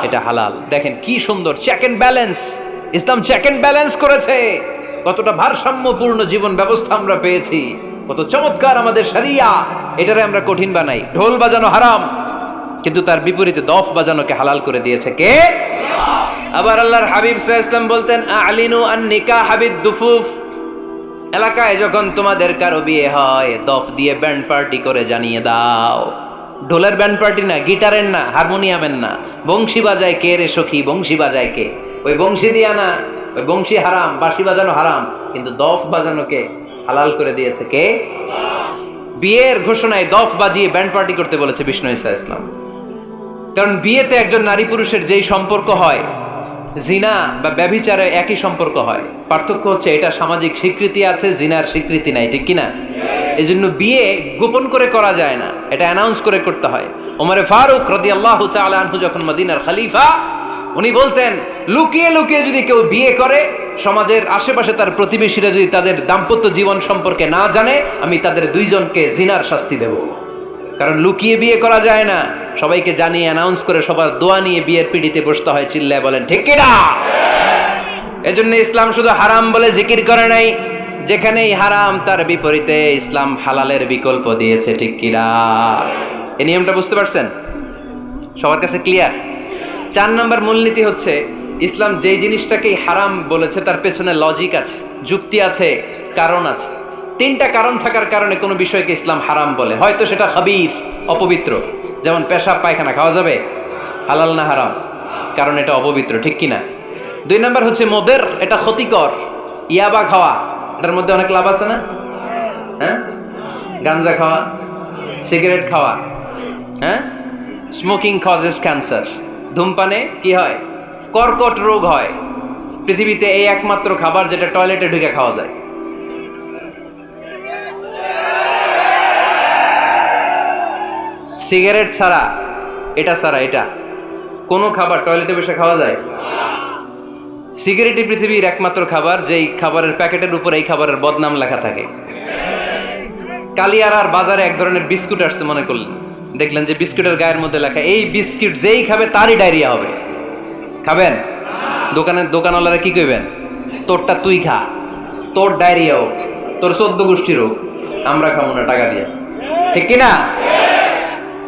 এটা হালাল। দেখেন কি সুন্দর check and balance, Islam check and balance করেছে। কতটা ভারসাম্যপূর্ণ জীবন ব্যবস্থা আমরা পেয়েছি, কত চমৎকার আমাদের শরিয়া। এটারে আমরা কঠিন বানাই। ঢোল বাজানো হারাম, কিন্তু তার বিপরীতে দফ বাজানোকে হালাল করে দিয়েছে কে? আবার আল্লাহর হাবিব সাল্লাল্লাহু আলাইহি ওয়াসাল্লাম বলতেন আ'লিনু আন নিকাহ বিদ দুফুফ, এলাকায় যখন তোমাদের কারো বিয়ে হয় দফ দিয়ে ব্যান্ড পার্টি করে জানিয়ে দাও। ঢোলের ব্যান্ড পার্টি না, গিটারের না, হারমোনিয়ামের না, বংশী বাজায় কে রে সখী, বংশী বাজায় কে? ওই বংশী দিয়া না, ওই বংশী হারাম, বাঁশি বাজানো হারাম, কিন্তু দফ বাজানোকে হালাল করে দিয়েছে কে? বিয়ের ঘোষণায় দফ বাজিয়ে ব্যান্ড পার্টি করতে বলেছে বিষ্ণু ঈসা ইসলাম। কারণ বিয়েতে একজন নারী পুরুষের যেই সম্পর্ক হয়, জিনা বা ব্যভিচারে একই সম্পর্ক হয়। পার্থক্য হচ্ছে এটা সামাজিক স্বীকৃতি আছে, জিনার স্বীকৃতি নাই, ঠিক কিনা? এই জন্য বিয়ে গোপন করে করা যায় না, এটা অ্যানাউন্স করে করতে হয়। ওমরে ফারুক রাদিয়াল্লাহু তাআলা আনহু যখন মদিনার খলিফা, উনি বলতেন লুকিয়ে লুকিয়ে যদি কেউ বিয়ে করে, সমাজের আশেপাশে তার প্রতিবেশীরা যদি তাদের দাম্পত্য জীবন সম্পর্কে না জানে, আমি তাদের দুইজনকে জিনার শাস্তি দেব। কারণ লুকিয়ে বিয়ে করা যায় না, সবাইকে জানিয়ে অ্যানাউন্স করে সবার দোয়া নিয়ে বিয়ের পিড়িতে বসতে হয়। চিল্লায় বলেন ঠিক কিনা? এজন্য ইসলাম শুধু হারাম বলে জিকির করে নাই, যেখানেই হারাম তার বিপরীতে ইসলাম হালালের বিকল্প দিয়েছে, ঠিক কিনা? এই নিয়মটা বুঝতে পারছেন? সবার কাছে ক্লিয়ার? 4 নম্বর মূলনীতি হচ্ছে ইসলাম যেই জিনিসটাকেই হারাম বলেছে তার পেছনে লজিক আছে, যুক্তি আছে, কারণ আছে। 3টা কারণ থাকার কারণে কোনো বিষয়কে ইসলাম হারাম বলে। হয়তো সেটা খাবিস, অপবিত্র, যেমন পেশাব পায়খানা খাওয়া যাবে, হালাল না হারাম? কারণ এটা অপবিত্র, ঠিক কিনা? 2 নম্বর হচ্ছে মোদের, এটা ক্ষতিকর। ইয়াবা খাওয়া, এটার মধ্যে অনেক লাভ আছে না? হ্যাঁ, গাঞ্জা খাওয়া, সিগারেট খাওয়া, হ্যাঁ, স্মোকিং কজেস ক্যান্সার। ধূমপানে কি হয়? কর্কট রোগ হয়। পৃথিবীতে এই একমাত্র খাবার যেটা টয়লেটে ঢুকে খাওয়া যায়। সিগারেট ছাড়া, এটা ছাড়া, এটা কোনো খাবার টয়লেটে বসে খাওয়া যায়? সিগারেটই পৃথিবীর একমাত্র খাবার যেই খাবারের প্যাকেটের উপর এই খাবারের বদনাম লেখা থাকে। কালিয়ারার বাজারে এক ধরনের বিস্কুট আসছে মনে করলেন, দেখলেন যে বিস্কুটের গায়ের মধ্যে লেখা এই বিস্কুট যেই খাবে তারই ডায়রিয়া হবে। খাবেন? দোকানওয়ালারা কি কইবেন, তোরটা তুই খা, তোর ডায়রিয়া হোক, তোর 14 গোষ্ঠীর হোক, আমরা খাবো না টাকা দিয়ে, ঠিক কিনা?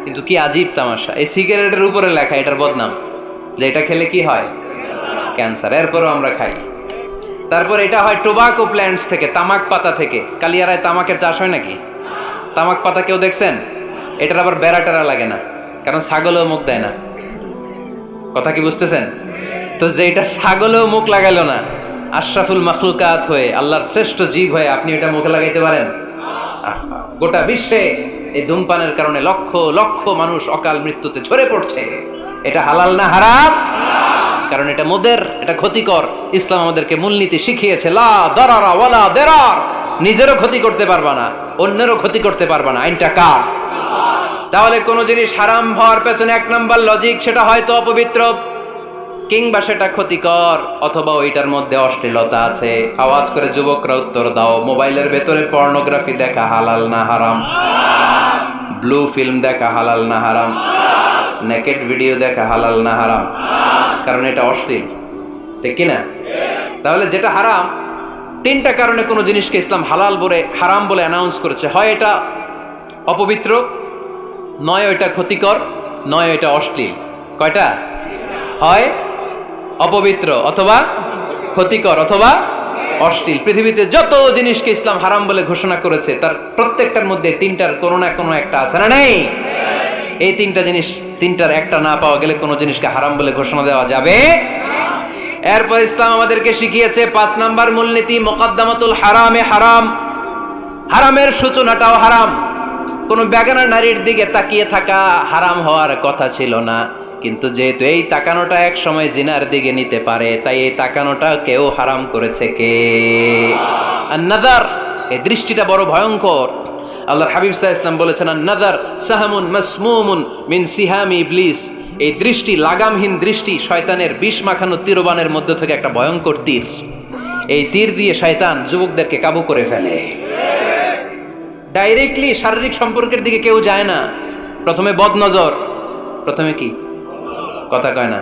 কিন্তু কি আজীব তামাশা, এই সিগারেটের উপরে লেখা এটার বদনাম, যে এটা খেলে কি হয়, ক্যান্সার, এরপরও আমরা খাই। তারপর এটা হয় টোবাকো প্ল্যান্টস থেকে, তামাক পাতা থেকে। কালিয়ারায় তামাকের চাষ হয় নাকি? তামাক পাতা কেউ দেখছেন? এটার আবার বেড়া টেরা লাগে না, কারণ ছাগলেও মুখ দেয় না। কথা কি বুঝতেছেন? তো যে এটা ছাগলেও মুখ লাগাইলো না, আশরাফুল মাখলুকাত হয়ে, আল্লাহর শ্রেষ্ঠ জীব হয়ে আপনি এটা মুখে লাগাইতে পারেন? গোটা বিশ্বে এই ধূমপানের কারণে লক্ষ লক্ষ মানুষ অকাল মৃত্যুতে ঝরে পড়ছে। এটা হালাল না হারাম? কারণ এটা মুদের, এটা ক্ষতিকর। ইসলাম আমাদেরকে মূলনীতি শিখিয়েছে, লা দারারা ওয়ালা দিরার। নিজেরও ক্ষতি করতে পারবা না, অন্যেরও ক্ষতি করতে পারবা না। আইনটা কার? তাহলে কোন জিনিস হারাম হওয়ার পেছনে এক নাম্বার লজিক, সেটা হয়তো অপবিত্র, কিংবা সেটা ক্ষতিকর, অথবা ওইটার মধ্যে অশ্লীলতা আছে। আওয়াজ করে যুবকরা উত্তর দাও, মোবাইলের ভেতরে পর্নোগ্রাফি দেখা হালাল না হারাম? ব্লু ফিল্ম দেখা হালাল না হারাম? নেকেড ভিডিও দেখা হালাল না হারাম? কারণ এটা অশ্লীল, ঠিক কিনা? তাহলে যেটা হারাম, তিনটা কারণে কোনো জিনিসকে ইসলাম হালাল বলে হারাম বলে অ্যানাউন্স করেছে। হয় এটা অপবিত্র, নয় এটা ক্ষতিকর, নয় এটা অশ্লীল। কয়টা? হয় অপবিত্র, অথবা ক্ষতিকর, অথবা অশ্লীল। পৃথিবীতে যত জিনিসকে ইসলাম হারাম বলে ঘোষণা করেছে, তার প্রত্যেকটার মধ্যে তিনটার কোনো না কোনো একটা আছে না নেই? এই তিনটা জিনিস, তিনটার একটা না পাওয়া গেলে কোনো জিনিসকে হারাম বলে ঘোষণা দেওয়া যাবে। এরপর ইসলাম আমাদেরকে শিখিয়েছে 5 নাম্বার মূলনীতি, মুকদ্দামাতুল হারামে হারাম। হারামের সূচনাটাও হারাম। কোনো বেগানা নারীর দিকে তাকিয়ে থাকা হারাম হওয়ার কথা ছিল না, কিন্তু যেহেতু এই তাকানোটা এক সময় জিনার দিকে নিতে পারে, তাই এই তাকানোটা কেউ হারাম করেছে কে? আন-নাযার, এই দৃষ্টিটা বড় ভয়ঙ্কর। আল্লাহর হাবিব সাল্লাল্লাহু আলাইহি ওয়াসাল্লাম বলেছেন, আন-নাযার সাহামুন মাসমুমুন মিন সিহামি ইবলিস। এই দৃষ্টি, লাগামহীন দৃষ্টি, শয়তানের বিষ মাখানো তীরবানের মধ্যে থেকে একটা ভয়ঙ্কর তীর। এই তীর দিয়ে শয়তান যুবকদেরকে কাবু করে ফেলে। ডাইরেক্টলি শারীরিক সম্পর্কের দিকে কেউ যায় না, প্রথমে বদনজর। প্রথমে কি? কথা কয় না,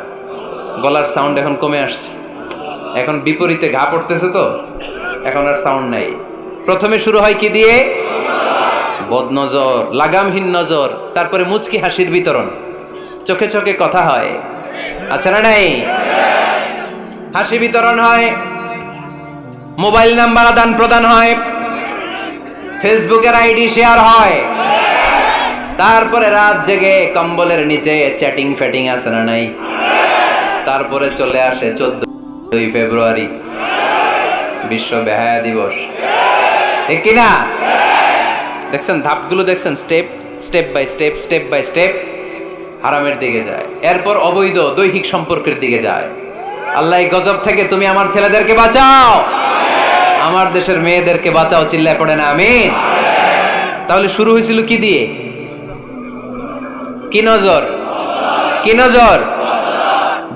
গলার সাউন্ড এখন কমে আসছে, এখন বিপরীতে ঘা পড়তেছে, তো এখন আর সাউন্ড নাই। প্রথমে শুরু হয় কি দিয়ে? বদনজর, লাগামহীন নজর। তারপরে মুচকি হাসির বিতরণ, চোখে চোখে কথা হয়, আচ্ছা না নাই? হাসি বিতরণ হয়, মোবাইল নাম্বার আদান প্রদান হয়, ফেসবুকের আইডি শেয়ার হয়, তারপরে রাত জেগে কম্বলের নিচে চ্যাটিং ফ্যাটিং আছে না নাই? তারপরে চলে আসে 14 ফেব্রুয়ারি, বিশ্ব বেহায়া দিবস, ঠিক কিনা? দেখছেন ধাপগুলো, দেখছেন step step by step, step by step হারামের দিকে যায়। এরপর অবৈধ দৈহিক সম্পর্কের দিকে যায়। আল্লাহ এই গজব থেকে তুমি আমার ছেলেদেরকে বাঁচাও, আমার দেশের মেয়েদেরকে বাঁচাও, চিল্লায় পড়ে না আমিন। তাহলে শুরু হয়েছিল কি দিয়ে? কি নজর? কি নজর?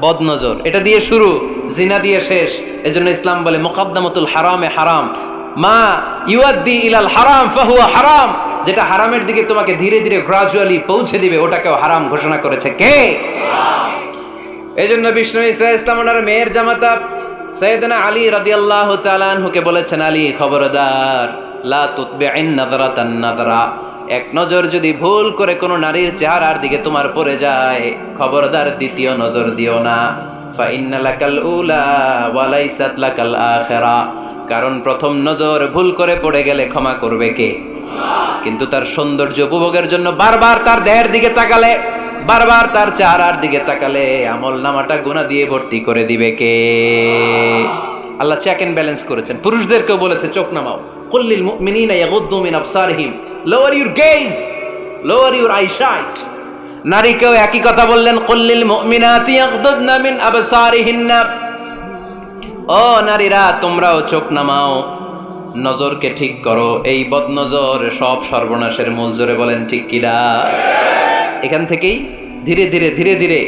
বদনজর। এটা দিয়ে শুরু, জিনা দিয়ে শেষ। এজন্য ইসলাম বলে মুকদ্দামাতুল হারামে হারাম, মা ইউআদ্দি ইলাল হারাম ফাহুয়া হারাম। যেটা হারামের দিকে তোমাকে ধীরে ধীরে গ্রাজুয়ালি পৌঁছে দিবে, ওটাকেও হারাম ঘোষণা করেছে কে? এজন্য বিষ্ণু ঈসা ইসলাম ওনার মেয়ের জামাতা সাইয়েদনা আলী রাদিয়াল্লাহু তাআলা আনহুকে বলেছেন, আলী খবরদার, লা তুতবি'ইন নাযরাতান নাযরা। এক নজর যদি ভুল করে কোনো নারীর চেহারার দিকে তোমার পড়ে যায়, খবরদার দ্বিতীয় নজর দিও না। ফা ইন্না লাকাল উলা ওয়া লাইসাত লাকাল আখিরা। কারণ প্রথম নজর ভুল করে পড়ে গেলে ক্ষমা করবে কে? কিন্তু তার সৌন্দর্য উপভোগের জন্য বারবার তার দেহের দিকে তাকালে, বারবার তার চেহারার দিকে তাকালে আমল নামাটা গুনাহ দিয়ে ভর্তি করে দিবে কে? আল্লাহ চেক এন্ড ব্যালেন্স করেছেন। পুরুষদেরকেও বলেছে চোখ নামাও, কুল্লিল মুমিনিনা ইয়াগুদ্দু মিন আবসারিহিম, lower your gaze, lower your eyesight. নারীকেও একই কথা বললেন, কুল্লিল মুমিনাতি ইয়াগুদ্দুনা মিন আবসারিহিন্না। ও নারীরা, তোমরাও চোখ নামাও, নজরকে ঠিক করো। এই বদনজর সব সর্বনাশের মূল। জোরে বলেন ঠিক কিনা? এখান থেকেই ধীরে ধীরে ধীরে ধীরে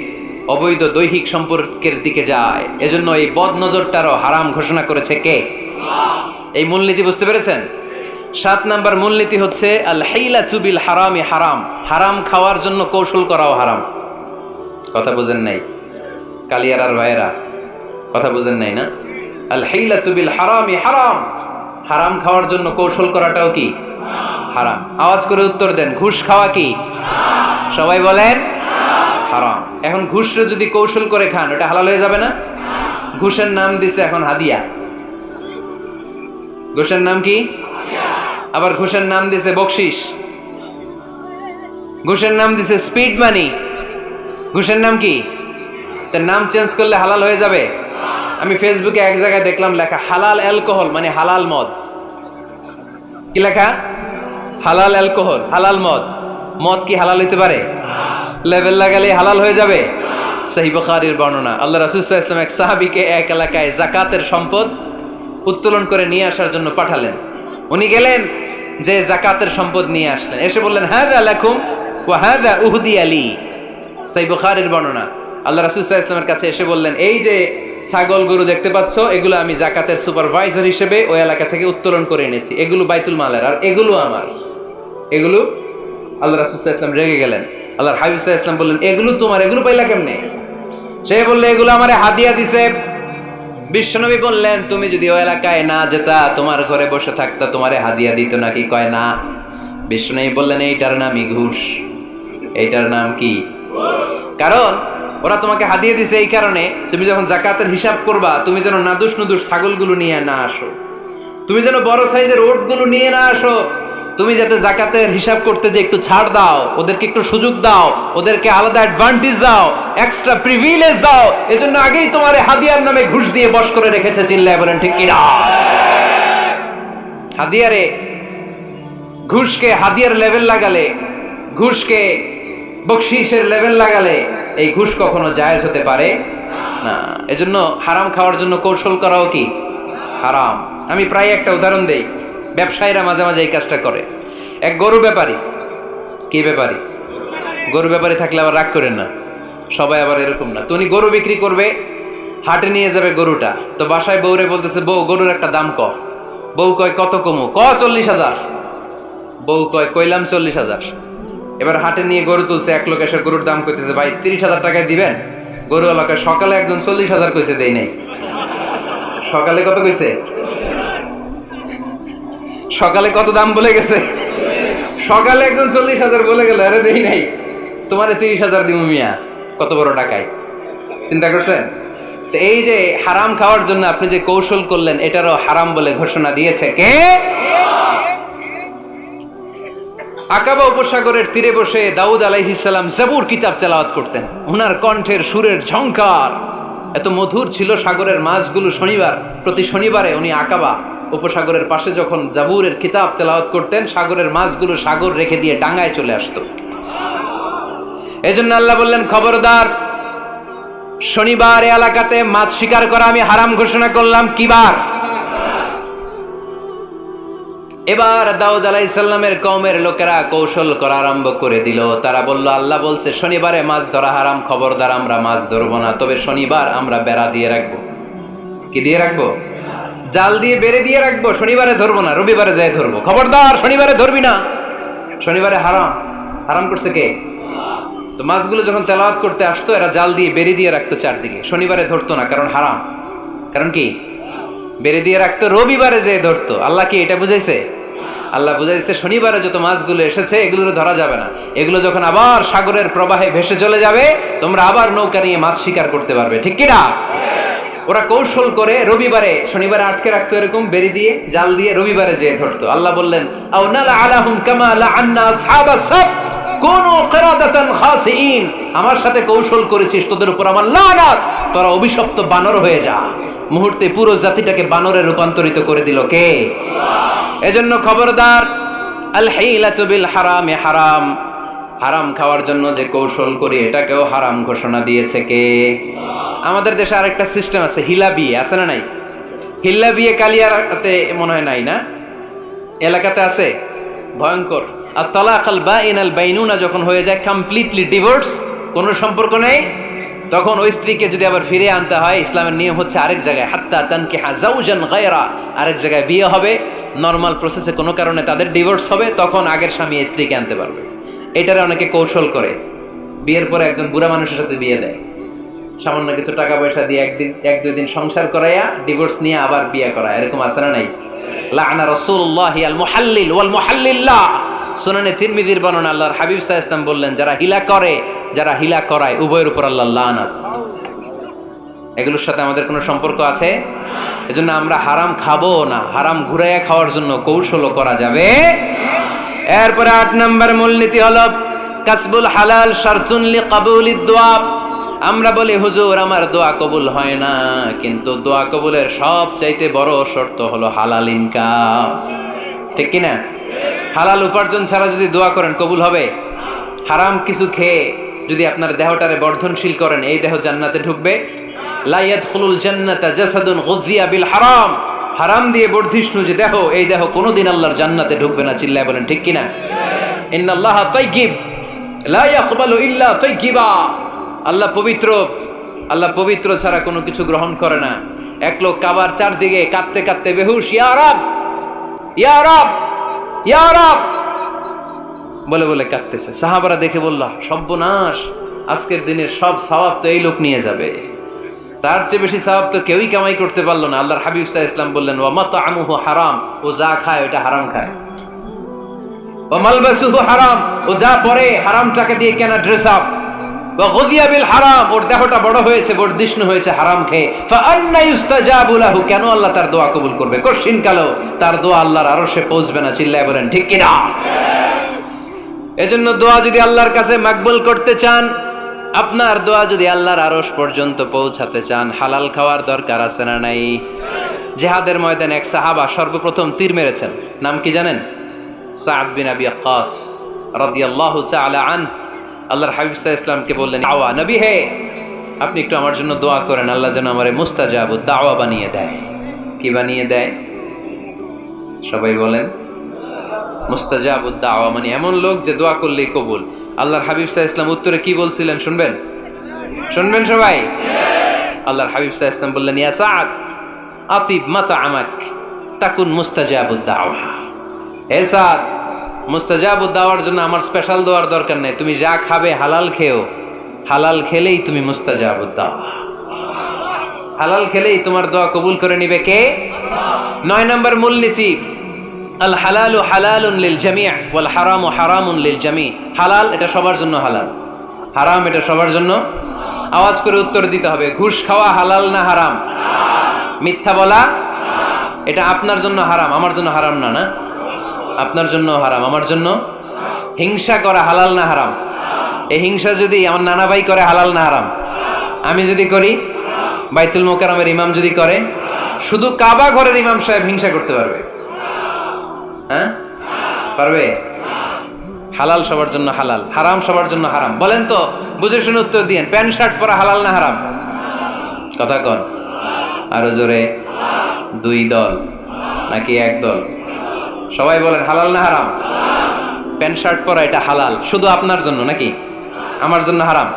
অবৈধ দৈহিক সম্পর্কের দিকে যায়। এজন্য এই বদনজরটারও হারাম ঘোষণা করেছে কে? এই মূলনীতি বুঝতে পেরেছেন? 7 নাম্বার মূলনীতি হচ্ছে আল হাইলাতু বিল হারামি হারাম। হারাম খাওয়ার জন্য কৌশল করাও হারাম। কথা বুঝেন নাই কালিয়ারার ভাইয়েরা? কথা বুঝেন নাই না? আল হিলাতু বিল হারামি হারাম, হারাম খাওয়ার জন্য কৌশল করাটাও কি হারাম। আওয়াজ করে উত্তর দেন, ঘুষ খাওয়া কি সবাই বলেন হারাম। এখন ঘুষরে যদি কৌশল করে খান ওটা হালাল হয়ে যাবে না? ঘুষের নাম দিছে এখন হাদিয়া। ঘুষের নাম কি? আবার ঘুষের নাম দিছে বকশিস, ঘুষের নাম দিছে স্পিড মানি। ঘুষের নাম কি? তার নাম চেঞ্জ করলে হালাল হয়ে যাবে? আমি ফেসবুকে এক জায়গায় দেখলাম লেখা হালাল অ্যালকোহল, মানে হালাল মদ। কি লেখা? হালাল অ্যালকোহল, হালাল মদ। মদ কি হালাল হইতে পারে? লেভেল লাগালে হালাল হয়ে যাবে? সহিহ বুখারীর বর্ণনা, আল্লাহ রাসূল সাল্লাল্লাহু আলাইহি ওয়াসাল্লাম এক সাহাবীকে এক এলাকায় যাকাতের সম্পদ উত্তোলন করে নিয়ে আসার জন্য পাঠালেন। উনি গেলেন, যে যাকাতের সম্পদ নিয়ে আসলেন, এসে বললেন হাযা লাকুম ওয়া হাযা উহদিয়া লি। সহিহ বুখারীর বর্ণনা, আল্লাহ রাসূল সাল্লাল্লাহু আলাইহি ওয়াসাল্লামের কাছে এসে বললেন, এই যে ছাগল গরু দেখতে পাচ্ছ, এগুলো আমি যাকাতের সুপারভাইজার হিসেবে ওই এলাকা থেকে উত্তোলন করে এনেছি, এগুলো বাইতুল মালের, আর এগুলো আমার। এগুলো আল্লাহ রাসূল সাল্লাল্লাহু আলাইহি ওয়াসাল্লাম রেগে গেলেন। আল্লাহর হাবিব সাল্লাল্লাহু আলাইহি ওয়াসাল্লাম বললেন, এগুলো তোমার, এগুলো পাইলা কেমনে? সে বলল, এগুলো আমারে হাদিয়া দিছে। বিশ্বনবী বললেন, তুমি যদি ওই এলাকায় না যেতা, তোমার ঘরে বসে থাকতা, তোমারে হাদিয়া দিত নাকি? কয় না। বিশ্বনবী বললেন, এইটার নামই ঘুষ। এইটার নাম কি? কারণ ওরা তোমাকে হাদিয়া দিছে এই কারণে, তুমি যখন যাকাতের হিসাব করবা, তুমি যেন নাদুস নুদুস ছাগলগুলো নিয়ে না আসো, তুমি যেন বড় সাইজের ওটগুলো নিয়ে না আসো, তুমি যাতে যাকাতের হিসাব করতে যে একটু ছাড় দাও, ওদেরকে একটু সুযোগ দাও, ওদেরকে আলাদা অ্যাডভান্টেজ দাও, এক্সট্রা প্রিভিলেজ দাও, এজন্য আগেই তোমার হাদিয়ার নামে ঘুষ দিয়ে বশ করে রেখেছে। চিল্লায় বলেন ঠিক কিনা? হাদিয়ারে, ঘুষকে হাদিয়ার লেভেল লাগালে, ঘুষকে বকশিসের লেভেল লাগালে এই ঘুষ কখনো জায়েজ হতে পারে না। এজন্য হারাম খাওয়ার জন্য কৌশল করাও কি হারাম। আমি প্রায় একটা উদাহরণ দেই, ব্যবসায়ীরা মাঝে মাঝে এই কাজটা করে। এক গরু ব্যাপারী, কি ব্যাপারী? গরু ব্যাপারী থাকলে আবার রাগ করেন না, সবাই আবার এরকম না। তো উনি গরু বিক্রি করবে, হাটে নিয়ে যাবে গরুটা, তো বাসায় বউরে বলতেছে, বউ গরুর একটা দাম ক। বউ কয় কত কমু? 40,000। বউ কয় কইলাম 40,000। এবার হাটে নিয়ে গরু তুলছে, এক লোক এসে গরুর দাম কইতেছে, ভাই 30,000 টাকায় দিবেন? গরু এলাকায় সকালে একজন 40,000 কইছে, দেই নাই। সকালে কত কইছে? সকালে কত দাম বলে গেছে? সকালে একজন 40,000 বলে গেল, আরে দেই নাই, তোমারে 30,000 দিমু মিয়া। কত বড় টাকায়, চিন্তা করছেন? তো এই যে হারাম খাওয়ার জন্য আপনি যে কৌশল করলেন, এটারও হারাম বলে ঘোষণা দিয়েছে কে? আকাবা উপসাগরের তীরে বসে দাউদ আলাইহিস সালাম জাবুর কিতাব তেলাওয়াত করতেন। ওনার কণ্ঠের সুরের ঝংকার এত মধুর ছিল, সাগরের মাছগুলো প্রতি শনিবারে উনি আকাবা উপসাগরের পাশে যখন জাবুরের কিতাব তেলাওয়াত করতেন, সাগরের মাছগুলো সাগর রেখে দিয়ে ডাঙায় চলে আসতো। এজন্য আল্লাহ বললেন, খবরদার, শনিবার এলাকাতে মাছ শিকার করা আমি হারাম ঘোষণা করলাম। কি বার? এবার দাউদ আলাইহিস সালামের কওমের লোকেরা কৌশল করা আরম্ভ করে দিল। তারা বলল, আল্লাহ বলছে শনিবারে মাছ ধরা হারাম, খবরদার আমরা মাছ ধরবো না, তবে শনিবার আমরা বেড়া দিয়ে রাখবো। কি দিয়ে রাখবো? জাল দিয়ে বেড়ে দিয়ে রাখবো। শনিবারে ধরবো না, রবিবারে যাই ধরবো। খবরদার শনিবারে ধরবি না, শনিবারে হারাম। হারাম করছে কে? তো মাছগুলো যখন তেলাওয়াত করতে আসতো, এরা জাল দিয়ে বেড়ে দিয়ে রাখতো চারদিকে, শনিবারে ধরতো না, কারণ হারাম। কারণ কি? বেড়ে দিয়ে রাখতো, রবিবারে যে ধরতো। আল্লাহ কি এটা বুঝাইছে? আল্লাহ বুঝাইছে শনিবারে যত মাছগুলো এসেছে এগুলো ধরা যাবে না, এগুলো যখন আবার সাগরের প্রবাহে ভেসে চলে যাবে, তোমরা আবার নৌকা নিয়ে মাছ শিকার করতে পারবে। ঠিক কিনা? ওরা কৌশল করে রবিবারে, শনিবারে আটকে রাখতো এরকম বেড়ে দিয়ে, জাল দিয়ে, রবিবারে যেয়ে ধরতো। আল্লাহ বললেন, আও নালা আলাহুম কামা লাআন্না আসহাবাস সাbt কুনু কিরাদাতান খাসিইন। আমার সাথে কৌশল করেছিস, তোদের উপর আমার লানাত, তোরা অভিশপ্ত বানর হয়ে যা। মুহূর্তে পুরো জাতিটাকে বানরে রূপান্তরিত করে দিল কে? এজন্য খবরদার, আল হিলাতু বিল হারামি হারাম। হারাম খাওয়ার জন্য যে কৌশল করি, এটাকেও হারাম ঘোষণা দিয়েছে কে? আমাদের দেশে আরেকটা সিস্টেম আছে, হিলা বিয়ে আছে না নাই? হিল্লা বিয়ে কালিয়াতে মনে হয় নাই না? এলাকাতে আছে, ভয়ঙ্কর। আর তালাক আল বাইন আল বাইনুনা যখন হয়ে যায় কমপ্লিটলি ডিভোর্স, কোনো সম্পর্ক নেই, তখন ওই স্ত্রীকে যদি আবার ফিরে আনতে হয়, ইসলামের নিয়ম হচ্ছে আরেক জায়গায়, হাত্তা তানকিহা যাওজান গায়রা, আরেক জায়গায় বিয়ে হবে, নর্মাল প্রসেসে কোনো কারণে তাদের ডিভোর্স হবে, তখন আগের স্বামী স্ত্রীকে আনতে পারবে। এটারে অনেকে কৌশল করে, বিয়ের পরে একজন বুড়া মানুষের সাথে বিয়ে দেয়, সামান্য কিছু টাকা পয়সা দিয়ে এক দুই দিন সংসার করাইয়া ডিভোর্স নিয়ে আবার বিয়ে করা, এরকম আছে না নাই? লাআনা রাসূলুল্লাহি আল মুহাল্লিল ওয়াল মুহাল্লিল্লাহ। সুনানে তিরমিজির বর্ণনা, আল্লাহর হাবিব সাল্লাল্লাহু আলাইহি ওয়াসাল্লাম বললেন, যারা হিলা করে, যারা হিলা করায়, উভয়ের উপর আল্লাহর লানাত। এগুলোর সাথে আমাদের কোনো সম্পর্ক আছে? এজন্য আমরা হারাম খাবো না, হারাম ঘুরাইয়া খাওয়ার জন্য কৌশলও করা যাবে। এরপরে ৮ নম্বর মূলনীতি হলো কাসবুল হালাল শারতুন লিকাবুলিদ দুআ। আমরা বলি হুজুর আমার দোয়া কবুল হয় না, কিন্তু দোয়া কবুলের সবচাইতে বড় শর্ত হলো হালাল ইনকাম, ঠিক কি না? হালাল উপার্জন ছাড়া যদি দোয়া করেন কবুল হবে? হারাম কিছু খেয়ে যদি আপনার দেহটারে বর্ধনশীল করেন, এই দেহ জান্নাতে ঢুকবে? লা ইয়াদখুলুল জান্নাতা জাসাদুন গুযিয়া বিল হারাম। হারাম দিয়ে বর্ধিষ্ণু যে দেহ, এই দেহ কোনোদিন আল্লাহর জান্নাতে ঢুকবে না। চিল্লায় বলেন ঠিক কি না? ইন্নাল্লাহা তাইয়্যিব লা ইয়াকবালু ইল্লা তাইয়্যিবা। আল্লাহ পবিত্র, আল্লাহ পবিত্র ছাড়া কোনো কিছু গ্রহণ করে না। এক লোক কাবার চারদিকে কাঁদতে কাঁদতে বেহুশ, ইয়া রাব ইয়া রাব ইয়া রাব বলে বলে কাঁদতেছে। সাহাবারা দেখে বলল, সর্বনাশ, আজকের দিনের সব সওয়াব তো এই লোক নিয়ে যাবে, তার চেয়ে বেশি সওয়াব তো কেউই কামাই করতে পারলো না। আল্লাহর হাবিব সাল্লাল্লাহু আলাইহি ওয়াসাল্লাম বললেন, ওয়া মাতআমুহু হারাম, ও যা খায় ওটা হারাম খায়। ওয়া মালবাসুহু হারাম, ও যা পরে হারাম টাকা দিয়ে কেনা ড্রেস আপ। ওয়া গুযিয়া বিল হারাম, ওর দেহটা বড় হয়েছে, বর্ধিষ্ণু হয়েছে হারাম খেয়ে। ফা আন্না ইউস্তাজাবু লাহু, কেন আল্লাহ তার দোয়া কবুল করবে? কঠিন কালো তার দোয়া আল্লাহর আরশে পৌঁছবে না। চিল্লায় বলেন ঠিক কি না? এজন্য দোয়া যদি আল্লাহর কাছে মাকবুল করতে চান, আপনার দোয়া যদি আল্লাহর আরশ পর্যন্ত পৌঁছাতে চান, হালাল খাওয়ার দরকার আছে না নাই? জিহাদের ময়দানে এক সাহাবা সর্বপ্রথম তীর মেরেছেন, নাম কি জানেন? সাদ বিন আবি ওয়াক্কাস রাদিয়াল্লাহু তাআলা আন। আল্লাহর হাবিব সাল্লাল্লাহু আলাইহি ওয়াসাল্লামকে বললেন, আওয়া নবী হে, আপনি একটু আমার জন্য দোয়া করেন, আল্লাহ যেন আমারে মুস্তাজাবুদ দাওয়া বানিয়ে দেয়। কি বানিয়ে দেয়? সবাই বলেন মুস্তাজাবুদ দাওয়া, মানে এমন লোক যে দোয়া করলেই কবুল। আল্লাহর হাবিব সাল্লাল্লাহু আলাইহি ওয়াসাল্লাম উত্তরে কি বলছিলেন শুনবেন? শুনবেন সবাই? আল্লাহর হাবিব সাল্লাল্লাহু আলাইহি ওয়াসাল্লাম বললেন, ইয়া সাদ আতিব মাতআমাক তাকুন মুস্তাজাবুদ দাওয়া। হে সাদ, মুস্তাজাবুদ দাওয়ার জন্য আমার স্পেশাল দোয়ার দরকার নেই, তুমি যা খাবে হালাল খেও, হালাল খেলেই তুমি মুস্তাজাবুদ দাওয়া। হালাল খেলেই তোমার দোয়া কবুল করে নিবে কে? ৯ নম্বর মূলনীতি, আল হালালু হালালুন লিল জামি' ওয়াল হারামু হারামুন লিল জামি'। হালাল এটা সবার জন্য হালাল, হারাম এটা সবার জন্য। আওয়াজ করে উত্তর দিতে হবে। ঘুষ খাওয়া হালাল না হারাম? মিথ্যা বলা এটা আপনার জন্য হারাম, আমার জন্য হারাম না? না, আপনার জন্য হারাম, আমার জন্য। হিংসা করা হালাল না হারাম? এই হিংসা যদি আমার নানা ভাই করে হালাল না হারাম? আমি যদি করি, বাইতুল মোকাররমের ইমাম যদি করে, শুধু কাবা ঘরের ইমাম সাহেব হিংসা করতে পারবে? হ্যাঁ পারবে? হালাল সবার জন্য হালাল, হারাম সবার জন্য হারাম। বলেন তো, বুঝে শুনে উত্তর দিয়েন, প্যান্ট শার্ট পরা হালাল না হারাম? কথা কন আরো জোরে। 2 দল নাকি 1 দল? সবাই বলেন হালাল না হারাম? প্যান্ট শার্ট পরা এটা হালাল শুধু আপনার জন্য নাকি? আমার জন্য হারাম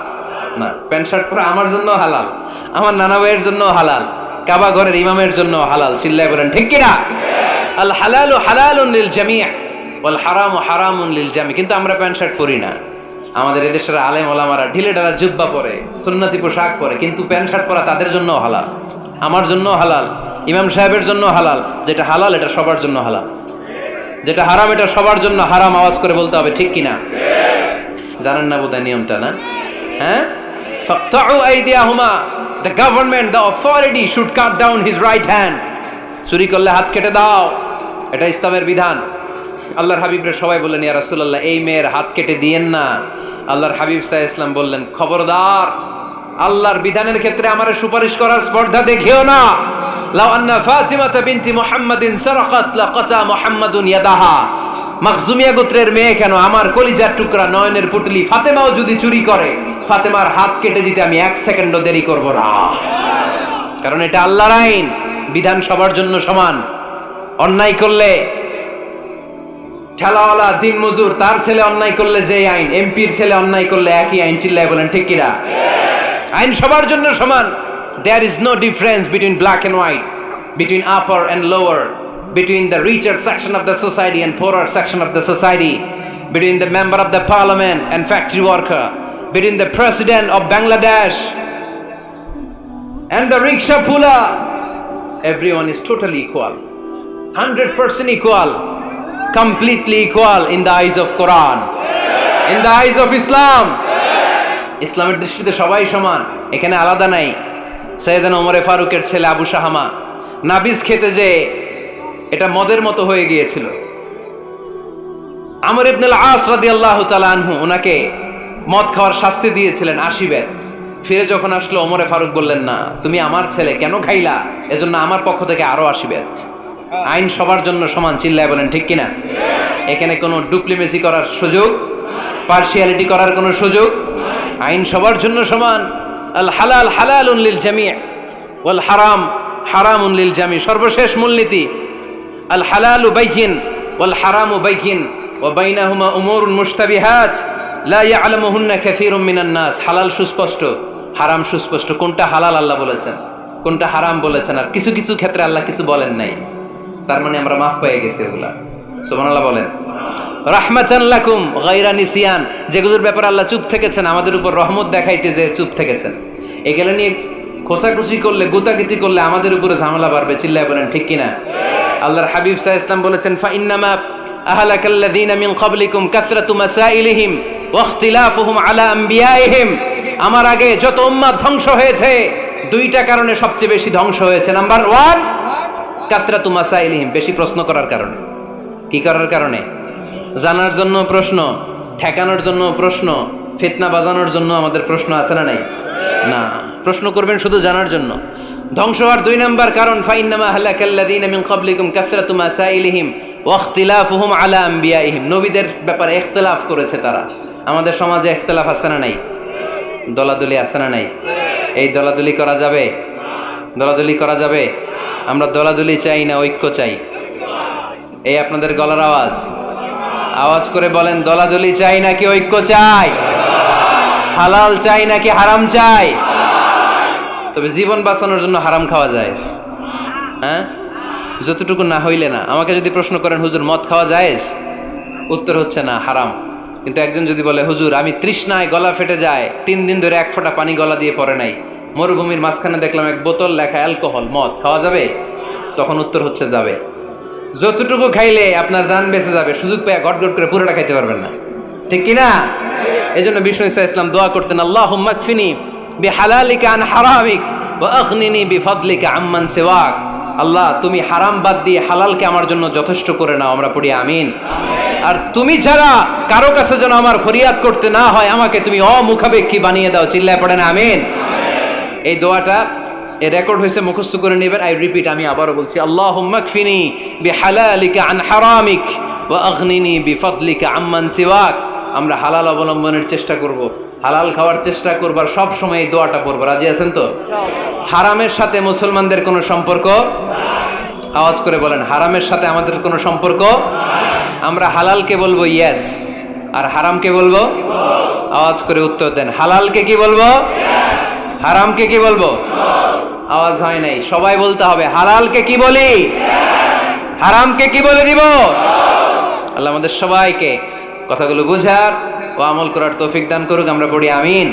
না। প্যান্ট শার্ট পরা আমার জন্য হালাল, আমার নানা ভাইয়ের জন্য হালাল, কাবা ঘরের ইমামের জন্য হালাল। চিল্লায় বলেন ঠিক কিনা? আল হালালু হালালুন লিল জামি' ওয়াল হারামু হারামুন লিল জামি'। কিন্তু আমরা প্যান্ট শার্ট পরি না। আমাদের এদেশের আলেম ওলামারা ঢিলে ঢালা জুব্বা পরে, সুন্নতি পোশাক পরে, কিন্তু প্যান্ট শার্ট পরা তাদের জন্য হালাল, আমার জন্য হালাল, ইমাম সাহেবের জন্য হালাল। যেটা হালাল এটা সবার জন্য হালাল, যেটা হারাম এটা সবার জন্য হারাম। আওয়াজ করে বলতে হবে ঠিক কিনা? জানেন না বোধহয় নিয়মটা, না? হ্যাঁ, ফাকতাউ আইদিয়াহুমা, the government, the authority should cut down his right hand. চুরি করলে হাত কেটে দাও, এটা ইসলামের বিধান। আল্লাহর হাবিবরে সবাই বললেন, ইয়া রাসূলুল্লাহ, এই মেয়ের হাত কেটে দিয়েন না। আল্লাহর হাবিব সাল্লাল্লাহু আলাইহি ওয়াসাল্লাম বললেন, খবরদার, আল্লাহর বিধানের ক্ষেত্রে আমারে সুপারিশ করার স্পর্ধা দেখিও না। লাউ আন্না ফাতিমাতা বিনতি মুহাম্মাদিন সারাকাত লাকাতা মুহাম্মাদুন ইয়াদাহা। মাখজুমিয়া গোত্রের মেয়ে কেন, আমার কলিজার টুকরা নয়নের পুটলি ফাতেমাও যদি চুরি করে, ফাতেমার হাত কেটে দিতে আমি 1 সেকেন্ডও দেরি করব না। কারণ এটা আল্লাহর আইন, বিধান সবার জন্য সমান। অন্যায় করলে ঠেলাওয়ালা দিনমজুর তার ছেলে অন্যায় করলে যে আইন, এমপির ছেলে অন্যায় করলে একই আইন। চিল্লায় বলেন ঠিক কিনা? আইন সবার জন্য সমান। There is no difference between black and white, between upper and lower, between the richer section of the society and poorer section of the society, between the member of the parliament and factory worker, between the president of Bangladesh and the rickshaw puller, everyone is totally equal, 100% equal, completely equal in the eyes of Quran, in the eyes of Islam. ইসলামের দৃষ্টিতে সবাই সমান, এখানে আলাদা নাই। সাইয়েদনা ওমরে ফারুকের ছেলে আবু শাহামা নাবিজ খেতে যে এটা মদের মতো হয়ে গিয়েছিল। আমর ইবনে আল-আস রাদিয়াল্লাহু তাআলা আনহু ওনাকে মদ খাওয়ার শাস্তি দিয়েছিলেন 80 বেত। ফিরে যখন আসলো ওমরে ফারুক বললেন, না তুমি আমার ছেলে কেন খাইলা, এজন্য আমার পক্ষ থেকে আরো 80 বেত। আইন সবার জন্য সমান, চিল্লায় বলেন ঠিক কিনা? এখানে কোনো ডুপ্লিমেসি করার সুযোগ, পার্সিয়ালিটি করার কোনো সুযোগ, আইন সবার জন্য সমান। আল হালাল হালালুন লিল জামি' ওয়াল হারাম হারামুন লিল জামি'। সর্বশেষ মূলনীতি আল হালালু বাইয়িন ওয়াল হারামু বাইয়িন ওয়া বাইনাহুমা উমুরুন মুশতাবিহাত লা ইয়ালামুহুন্না কাসীরুম মিনান নাস। হালাল সুস্পষ্ট, হারাম সুস্পষ্ট। কোনটা হালাল আল্লাহ বলেছেন, কোনটা হারাম বলেছেন, আর কিছু কিছু ক্ষেত্রে আল্লাহ কিছু বলেন নাই, তার মানে আমরা মাফ পেয়ে গেছি ওগুলা। সুবহানাল্লাহ বলেন। রাহমাতান লাকুম গায়রা নিসিয়ান, যেগুলোর ব্যাপারে আল্লাহ চুপ থেকেছেন, আমাদের উপর রহমত দেখাইতে যে চুপ থেকেছেন। এগুলো নিয়ে খোসাখুশি করলে, গুতাগুতি করলে আমাদের উপরে ঝামেলা বাড়বে, চিল্লায় বলেন ঠিক কিনা? আল্লাহর হাবিব সাল্লাল্লাহু আলাইহি ওয়াসাল্লাম বলেছেন, ফা ইন্নামা আহলাকাল্লাযীনা মিন ক্বাবলিকুম কাসরাতু মাসাইলিহিম ওয়া ইখতিলাফুহুম আলা আমবিয়াইহিম। আমার আগে যত উম্মাত ধ্বংস হয়েছে, দুইটা কারণে সবচেয়ে বেশি ধ্বংস হয়েছে। নাম্বার 1 কাসরাতু মাসাইলিহিম, বেশি প্রশ্ন করার কারণে। কি করার কারণে? জানার জন্য প্রশ্ন, ঠেকানোর জন্য প্রশ্ন, ফিতনা বাজানোর জন্য আমাদের প্রশ্ন আছে না নাই? না, প্রশ্ন করবেন শুধু জানার জন্য। ধ্বংস হওয়ার 2 নাম্বার কারণ, ফাইন্নামা আহলাকাল্লাযীনা মিন ক্বাবলিকুম কাসরাতু মাসাইলিহিম ওয়া ইখতিলাফুহুম আলা আমবিয়াইহিম। নবীদের ব্যাপারে ইখতিলাফ করেছে তারা। আমাদের সমাজে ইখতিলাফ আছে না নাই? দলাদলি আছে না নাই? এই দলাদলি করা যাবে? দলাদলি করা যাবে? আমরা দলাদলি চাই না ঐক্য চাই? এই আপনাদের গলার আওয়াজ, আওয়াজ করে বলেন, দলাদলি চাই নাকি ঐক্য চাই? হালাল চাই নাকি হারাম চাই? তবে জীবন বাঁচানোর জন্য হারাম খাওয়া যায়, হ্যাঁ, যতটুকু না হইলে না। আমাকে যদি প্রশ্ন করেন, হুজুর মদ খাওয়া যায়? উত্তর হচ্ছে না, হারাম। কিন্তু একজন যদি বলে, হুজুর আমি তৃষ্ণায় গলা ফেটে যায়, 3 দিন ধরে 1 ফোঁটা পানি গলা দিয়ে পড়ে নাই, মরুভূমির মাঝখানে দেখলাম 1 বোতল লেখা অ্যালকোহল, মদ খাওয়া যাবে? তখন উত্তর হচ্ছে যাবে। যতটুকু খাইলে আপনার জান বেঁচে যাবে, সুযোগ পেয়ে গট গট করে পুরোটা খাইতে পারবেন না, ঠিক কিনা? এই জন্য বিষ্ণু ঈসা ইসলাম দোয়া করতেন, আল্লাহুম্মা কফিনি বিহালালিকা আন হারামিক ওয়া আগনিনি বিফাদলিকা আম্মান সিওয়াক। আল্লাহ তুমি হারাম বাদ দিয়ে হালালকে আমার জন্য যথেষ্ট করে নাও। আমরা পড়ি আমিন। আর তুমি ছাড়া কারো কাছে যেন আমার ফরিয়াদ করতে না হয়, আমাকে তুমি অমুখাপেক্ষী বানিয়ে দাও, চিল্লায় পড়েন আমিন। এই দোয়াটা এ রেকর্ড হয়েছে, মুখস্থ করে নেবেন। আই রিপিট, আমি আবারও বলছি, আল্লাহুম্মা কফিনি বিহালালিকা আন হারামিক ওয়া আগনিনি বিফাদলিকা আম্মান সিওয়াক। আমরা হালাল অবলম্বনের চেষ্টা করব, হালাল খাওয়ার চেষ্টা করব, আর সব সময় এই দোয়াটা পড়ব। রাজি আছেন তো? হারামের সাথে মুসলমানদের কোনো সম্পর্ক? আওয়াজ করে বলেন, হারামের সাথে আমাদের কোনো সম্পর্ক? আমরা হালালকে বলবো ইয়েস, আর হারামকে বলবো? আওয়াজ করে উত্তর দেন, হালালকে কি বলবো, হারামকে কি বলবো? আওয়াজ হয় নাই, সবাই বলতে হবে, হালালকে কি বলি, হারামকে কি বলে দিব? আল্লাহ আমাদের সবাইকে কথাগুলো বুঝার ও আমল করার তৌফিক দান করুক। আমরা পড়ি আমিন।